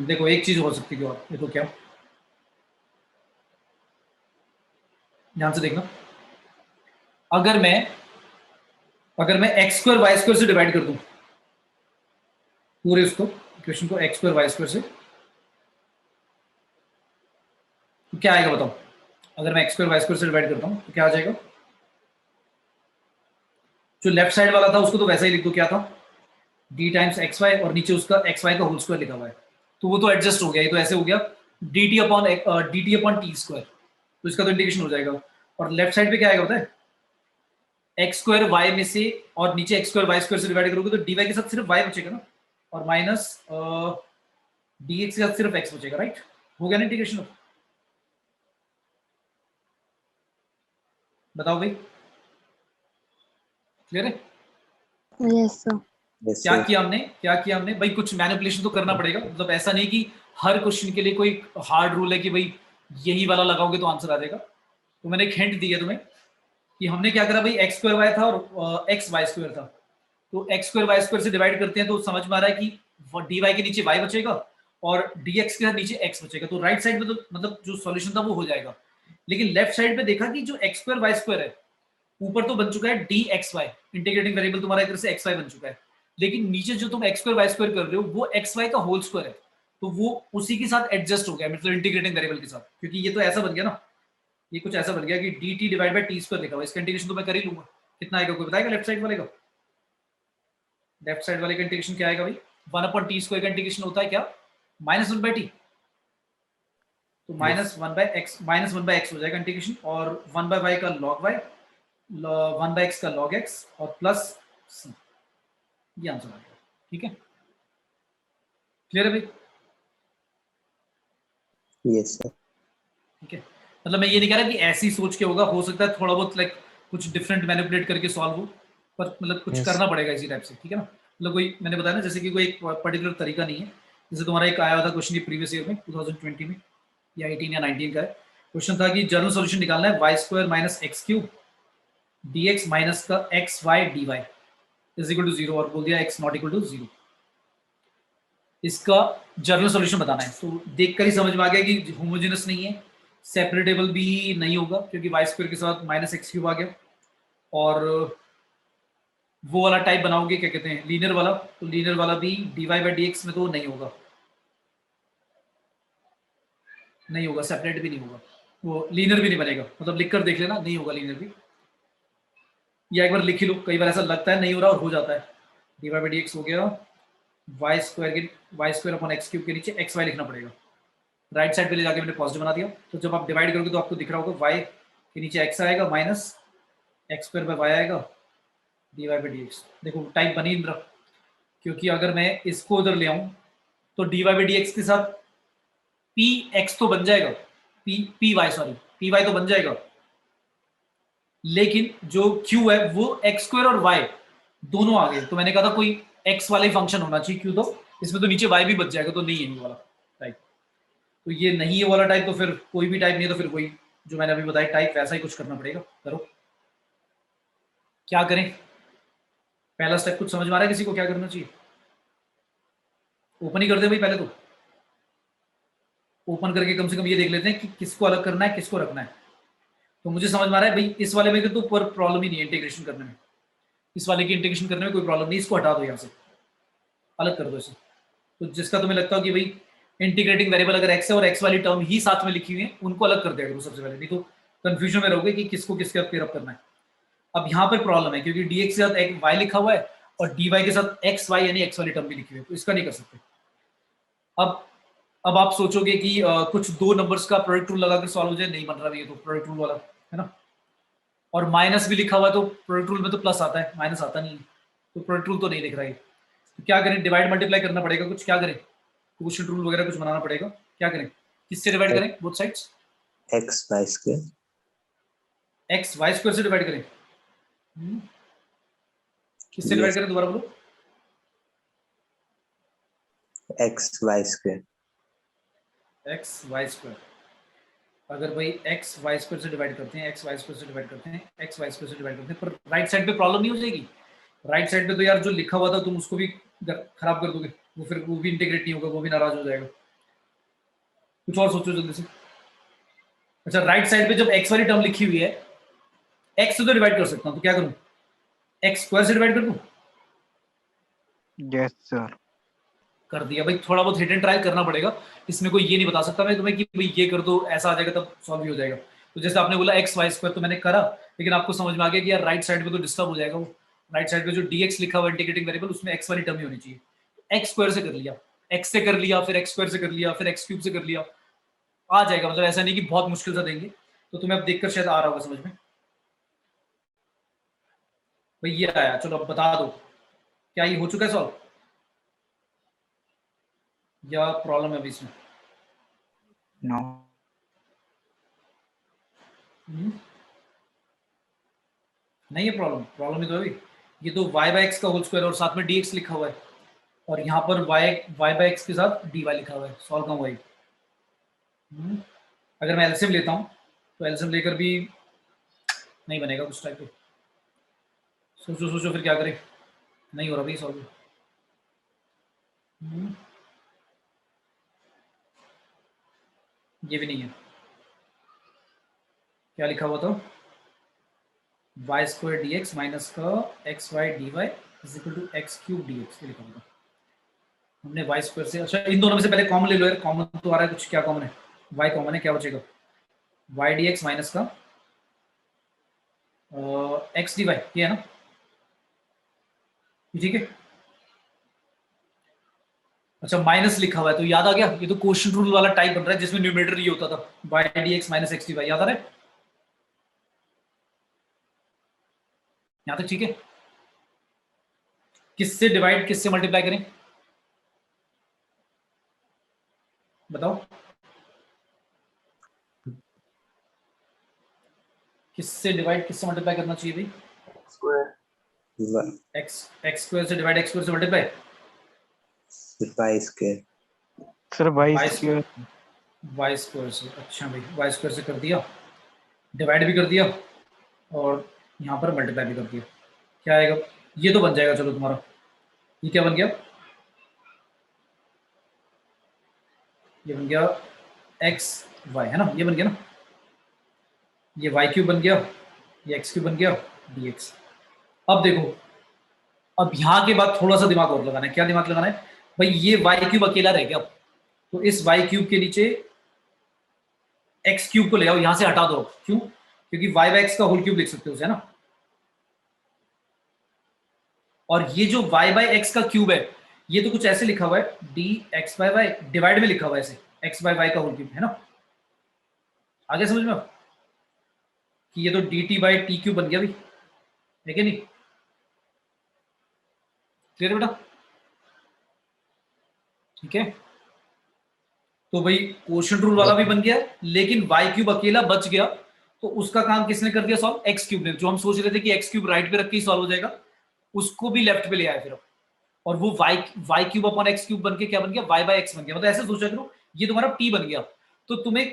देखो एक चीज हो सकती है और, देखो क्या, ध्यान से देखना, अगर मैं एक्स स्क्वायर वाई स्क्वायर से डिवाइड कर दूं पूरे उसको इक्वेशन को, एक्स स्क्वायर वाई स्क्वायर से, तो क्या आएगा बताओ। अगर मैं एक्स स्क्वायर वाई स्क्वायर से डिवाइड करता हूं तो क्या आ जाएगा, जो लेफ्ट साइड वाला था उसको तो वैसा ही लिख दो, क्या था डी टाइम्स एक्स वाई, और नीचे उसका एक्स वाई का होल स्क्वायर लिखा हुआ है, तो वो तो एडजस्ट हो गया, ये तो ऐसे हो गया D T upon t square, तो इसका तो इंटीग्रेशन हो जाएगा। और लेफ्ट साइड पे क्या आएगा पता है, एक्स स्क्वायर वाई में से, और नीचे एक्स स्क्वायर वाई स्क्वायर से डिवाइड करोगे तो डी वाई के साथ सिर्फ वाई बचेगा ना, और माइनस डी एक्स के साथ सिर्फ एक्स बचेगा, राइट, हो गया ना इंटीग्रेशन। बताओ भाई, क्लियर है।
Yes, sir.
क्या किया हमने भाई, कुछ मैनिपुलेशन तो करना पड़ेगा, मतलब ऐसा नहीं कि हर क्वेश्चन के लिए कोई हार्ड रूल है कि भाई यही वाला लगाओगे तो आंसर आ जाएगा। तो मैंने एक हिंट दी है तुम्हें कि हमने क्या करा भाई, एक्स स्क्वायर वाई था और एक्स वाई स्क्वायर था, तो एक्स स्क्वायर वाई स्क्वायर से डिवाइड करते हैं तो समझ में आ रहा है कि डी वाई के नीचे वाई बचेगा और डी एक्स के नीचे एक्स बचेगा, तो राइट साइड में तो मतलब जो सॉल्यूशन था वो हो जाएगा। लेकिन लेफ्ट साइड पे देखा कि जो एक्स स्क्वायर वाई स्क्वायर है ऊपर तो बन चुका है d x y, integrating variable तुम्हारा एक तरह से एक्स वाई बन चुका है, लेकिन नीचे जो तुम एक्स स्क्वायर वाई स्क्वायर कर रहे हो वो एक्स वाई का होल स्क्वायर है, तो वो उसी के साथ एडजस्ट हो गया, मतलब इंटीग्रेटिंग वेरिएबल के साथ, क्योंकि ये तो ऐसा बन गया ना, ये कुछ ऐसा बन गया कि D T divide by T square लिखा हुआ, इसका इंटीग्रेशन तो मैं कर ही लूंगा। कितना आएगा कोई बताएगा लेफ्ट साइड वाले का, लेफ्ट साइड वाले का इंटीग्रेशन क्या आएगा भाई, वन अपॉन टी स्क्वायर का इंटीग्रेशन होता है क्या, माइनस वन बाई टी, तो माइनस वन बाई एक्स हो जाएगा इंटीग्रेशन, और वन बाय वाई का log y, one by x का लॉग एक्स, और प्लस सी, ये आंसर आ गया। ठीक है, क्लियर है भाई।
Yes sir.
ठीक है, मतलब मैं ये नहीं कह रहा कि ऐसी सोच के होगा, हो सकता है थोड़ा बहुत लाइक कुछ डिफरेंट मैनिपुलेट करके सॉल्व हो, पर मतलब कुछ
Yes.
करना पड़ेगा इसी टाइप से, ठीक है ना। मतलब कोई मैंने बताया ना, जैसे कि कोई एक पर्टिकुलर तरीका नहीं है। जैसे तुम्हारा एक आया हुआ था क्वेश्चन प्रीवियस ईयर में 2020 में या 18 या 19 का है, क्वेश्चन था कि जनरल सॉल्यूशन निकालना है y² minus X cube dx minus का X Y D Y is equal to 0 और बोल दिया x नॉट इक्वल टू 0। इसका जनरल सॉल्यूशन बताना है। तो देखकर ही समझ में आ गया कि होमोजेनस नहीं है, सेपरेटेबल भी नहीं होगा क्योंकि y² के साथ माइनस एक्स क्यूब आ गया, और वो वाला टाइप बनाओगे क्या कहते हैं लीनियर वाला, तो लीनियर वाला भी dy बाई dx में तो नहीं होगा, नहीं होगा, सेपरेट भी नहीं होगा, वो लीनियर भी नहीं बनेगा। मतलब लिखकर देख लेना, नहीं होगा लीनियर भी, या एक बार लिख ही लो, कई बार ऐसा लगता है नहीं हो रहा और हो जाता है। dy बाई dx हो गया y² अपॉन एक्स क्यूब के नीचे एक्स वाई लिखना पड़ेगा, राइट साइड पे ले जाके मैंने पॉजिटिव बना दिया। तो जब आप डिवाइड करोगे तो आपको दिख रहा होगा y के नीचे x आएगा माइनस x² बाई y आएगा dy बाई dx। देखो टाइप बनी इंद्रा, क्योंकि अगर मैं इसको उधर ले आऊं तो dy बाई dx के साथ px तो बन जाएगा, py तो बन जाएगा, लेकिन जो q है वो x² और y दोनों आ गए। तो मैंने कहा था कोई x वाले फंक्शन होना चाहिए q, तो इसमें तो नीचे y भी बच जाएगा, तो नहीं है ये वाला टाइप। तो ये नहीं है वाला टाइप, तो फिर कोई भी टाइप नहीं है, तो फिर वही जो मैंने अभी बताया टाइप वैसा ही कुछ करना पड़ेगा। करो, क्या करें, पहला स्टेप कुछ समझ में आ रहा है किसी को क्या करना चाहिए? ओपन ही कर दे भाई, पहले तो ओपन करके कम से कम ये देख लेते हैं कि किसको अलग करना है किसको रखना है। तो मुझे समझ में आ रहा है भाई, इस वाले में तो कोई प्रॉब्लम ही नहीं है इंटीग्रेशन करने में, इस वाले की इंटीग्रेशन करने में कोई प्रॉब्लम नहीं, इसको हटा दो यहाँ से, अलग कर दो इसे। तो जिसका तुम्हें लगता हो कि भाई इंटीग्रेटिंग वेरिएबल अगर x है और x वाली टर्म ही साथ में लिखी हुई है, उनको अलग कर दिया करो सबसे पहले, नहीं तो कंफ्यूजन में रहोगे कि किसको किसके पेयर अप करना है। अब यहाँ पर प्रॉब्लम है क्योंकि dx के साथ एक y लिखा हुआ है और dy के साथ xy यानी x वाली टर्म भी लिखी हुई है, तो इसका नहीं कर सकते। अब आप सोचोगे कि कुछ दो नंबर्स का प्रोडक्ट रूल लगा के सॉल्व हो जाए, नहीं बन रहा है ये तो प्रोडक्ट रूल वाला, है ना। और माइनस भी लिखा हुआ है तो प्रोडक्ट रूल में तो प्लस आता है, माइनस आता नहीं है, तो प्रोडक्ट रूल तो नहीं दिख रहा है। तो क्या करें, डिवाइड मल्टीप्लाई करना पड़ेगा कुछ, क्या करें, क्वोशिएंट रूल वगैरह कुछ बनाना पड़ेगा। क्या करें, किससे डिवाइड करें both sides?
X Y square.
X Y square से डिवाइड करें। किससे डिवाइड करें दोबारा बोलो?
X Y square.
X Y square. अगर भाई एक्स वाई स्क्वायर से डिवाइड करते हैं, एक्स वाई स्क्वायर से डिवाइड करते हैं, एक्स वाई स्क्वायर से डिवाइड करते हैं, पर राइट साइड पे प्रॉब्लम नहीं हो जाएगी? राइट साइड पे तो यार जो लिखा हुआ था तुम उसको भी खराब कर दोगे, वो फिर वो भी इंटीग्रेट नहीं होगा, वो भी नाराज हो जाएगा। कुछ और सोचो जल्दी से। अच्छा, राइट साइड पे जब एक्स वाली टर्म लिखी हुई है, एक्स से तो डिवाइड कर सकता हूं, तो क्या करूं, एक्स स्क्वायर से डिवाइड कर दूं?
Yes sir.
कर दिया भाई। थोड़ा बहुत हिट एंड ट्रायल करना पड़ेगा, इसमें कोई ये नहीं बता सकता मैं तुम्हें कि भाई ये कर दो ऐसा आ जाएगा तब सॉल्व भी हो जाएगा। तो जैसे आपने बोला एक्स वाई स्क्वायर, तो मैंने करा, लेकिन आपको समझ में आ गया कि यार राइट साइड पे तो डिस्टर्ब हो जाएगा, वो राइट साइड पे जो dx लिखा हुआ इंटीग्रेटिंग वेरिएबल उसमें एक्स वाली टर्म ही होनी चाहिए। एक्स स्क्वायर से कर लिया, एक्स से कर लिया, फिर एक्स स्क्वायर से कर लिया, फिर एक्स क्यूब से कर लिया, आ जाएगा। मतलब ऐसा नहीं कि बहुत मुश्किल से देंगे, तो तुम्हें अब देखकर शायद आ रहा होगा समझ में। भाई ये आया, चलो अब बता दो क्या ये हो चुका है सॉल्व या प्रॉब्लम है अभी इसमें?
नो।
नहीं है प्रॉब्लम, प्रॉब्लम ही तो अभी ये तो y बाई एक्स का होल स्क्वायर और साथ में dx लिखा हुआ है, और यहाँ पर y बाई एक्स के साथ dy लिखा हुआ है, सॉल्व का वही। अगर मैं एलसीएम लेता हूँ तो एलसीएम लेकर भी नहीं बनेगा कुछ टाइप पे। सोचो सोचो फिर क्या करें, नहीं हो रहा भाई सॉल्व। ये भी नहीं है, क्या लिखा हुआ था, Y square D x minus का X Y D Y is equal to X cube D X, ये लिखा हुआ था हमने वाई स्क्वायर से। अच्छा, इन दोनों में से पहले कॉमन ले लो यार, कॉमन तो आ रहा है कुछ, क्या कॉमन है, वाई कॉमन है, क्या बचेगा, वाई डी एक्स माइनस का एक्स डी वाई, ये है ना, ठीक है। अच्छा, माइनस लिखा हुआ है तो याद आ गया, ये तो क्वोशिएंट रूल वाला टाइप बन रहा है जिसमें न्यूमरेटर ये होता था, y d x minus x d y, याद आ रहा है यहाँ तक, ठीक है। किससे डिवाइड किससे मल्टीप्लाई करें बताओ? किससे डिवाइड किससे मल्टीप्लाई करना चाहिए भाई?
स्क्वायर
x स्क्वायर से डिवाइड x स्क्वायर से multiply
y square.
Sir y
y
square
square y square से। अच्छा भाई y स्क्वायर से कर दिया, डिवाइड भी कर दिया और यहाँ पर मल्टीप्लाई भी कर दिया। क्या आएगा? ये तो बन जाएगा। चलो तुम्हारा ये क्या बन गया? ये बन गया x y है ना, ये बन गया ना, ये y क्यूब बन गया, ये x क्यूब बन गया dx। अब देखो, अब यहाँ के बाद थोड़ा सा दिमाग और लगाना है। क्या दिमाग लगाना है भाई? ये y क्यूब अकेला रह गया, तो इस y क्यूब के नीचे x क्यूब को ले आओ, यहां से हटा दो। क्यों? क्योंकि y बाय x का होल क्यूब लिख सकते हो उसे, है ना। और ये जो y बाय x का क्यूब है, ये तो कुछ ऐसे लिखा हुआ है dx बाय y, डिवाइड में लिखा हुआ है ऐसे x बाय y का होल क्यूब, है ना। आगे समझ में कि ये तो dt बाय t क्यूब बन गया भाई, है कि नहीं? क्लियर बेटा? ठीक है, तो भाई क्वोशिएंट रूल वाला भी बन गया, लेकिन y क्यूब अकेला बच गया, तो उसका काम किसने कर दिया सॉल्व? x क्यूब ने। जो हम सोच रहे थे कि x क्यूब राइट पे रख के ही सॉल्व हो जाएगा, उसको भी लेफ्ट पे ले आया फिर। और वो y cube upon x cube बन के क्या बन गया? y बाय x बन गया। मतलब ऐसे सोचा करो, ये तुम्हारा t बन गया, तो तुम्हें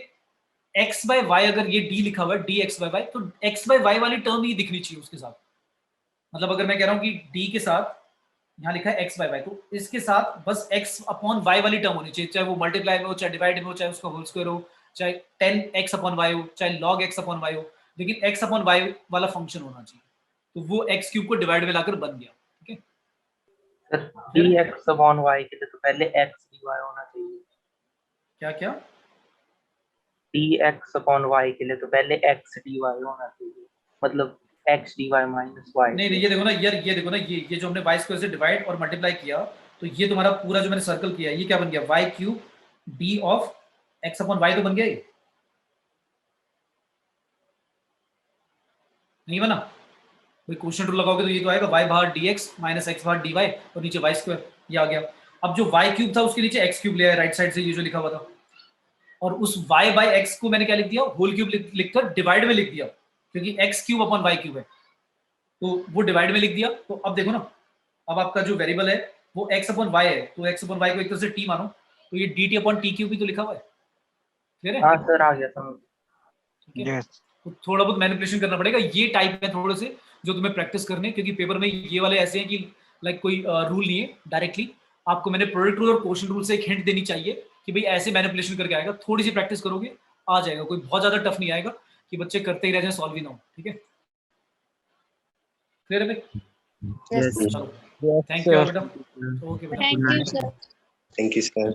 x बाय y, अगर ये d लिखा हुआ है dx बाय y, तो x बाय y वाली टर्म ही दिखनी चाहिए उसके साथ। मतलब अगर मैं कह रहा हूं कि d के साथ यहाँ लिखा है x बाय y, तो इसके साथ बस x अपॉन y वाली टर्म होनी चाहिए, चाहे वो मल्टीप्लाई में हो, चाहे डिवाइड में हो, चाहे उसका होल स्क्वायर हो, चाहे 10x अपॉन y हो, चाहे log x अपॉन y हो, लेकिन x अपॉन y वाला फंक्शन होना चाहिए। तो वो x क्यूब को डिवाइड में लाकर बन गया। ठीक है
सर, dx अपॉन y के लिए तो पहले x dy होना चाहिए।
क्या क्या?
dx अपॉन y के लिए तो पहले x dy होना चाहिए, मतलब x dy माइनस y।
नहीं नहीं, ये देखो ना यार, ये देखो ना, ये जो हमने y स्क्वायर से डिवाइड और मल्टीप्लाई किया, तो ये तुम्हारा पूरा जो मैंने सर्कल किया, ये क्या बन गया? y cube d of x upon y तो बन गया ये, नहीं बना? भाई क्वेश्चन रूल लगाओगे तो ये तो आएगा y बाहर dx माइनस x बाहर dy और नीचे y स्क्वायर, ये आ गया। अब जो y क्यूब था उसके नीचे x क्यूब ले आया राइट साइड से, ये जो लिखा हुआ था, और उस y बाय x को मैंने क्या लिख दिया? होल क्यूब लिखकर डिवाइड में लिख दिया, क्योंकि x cube upon y cube है, तो वो डिवाइड में लिख दिया। तो अब देखो ना, अब आपका जो वेरिएबल है वो x अपॉन y है, तो x अपॉन y को एक तरह से t मानो, तो ये dt अपॉन t क्यूब भी तो लिखा हुआ है। क्लियर है?
हाँ सर, आ गया समझ।
ठीक है,
यस
तो थोड़ा बहुत मैनिपुलेशन करना पड़ेगा। ये टाइप है थोड़े से जो तुम्हें प्रैक्टिस करने, क्योंकि पेपर में ये वाले ऐसे हैं कि लाइक कोई रूल नहीं है डायरेक्टली। आपको मैंने प्रोडक्ट रूल और क्वेश्चन रूल से एक हिंट देनी चाहिए कि भाई ऐसे मैनिपुलेशन करके आएगा। थोड़ी सी प्रैक्टिस करोगे आ जाएगा, कोई बहुत ज्यादा टफ नहीं आएगा कि बच्चे करते ही रह जाए, सॉल्व ही ना हो। ठीक है, क्लियर है भाई?
Yes.
चलो, थैंक यू बेटा। ओके बेटा।
Thank you, sir.
Thank you, sir.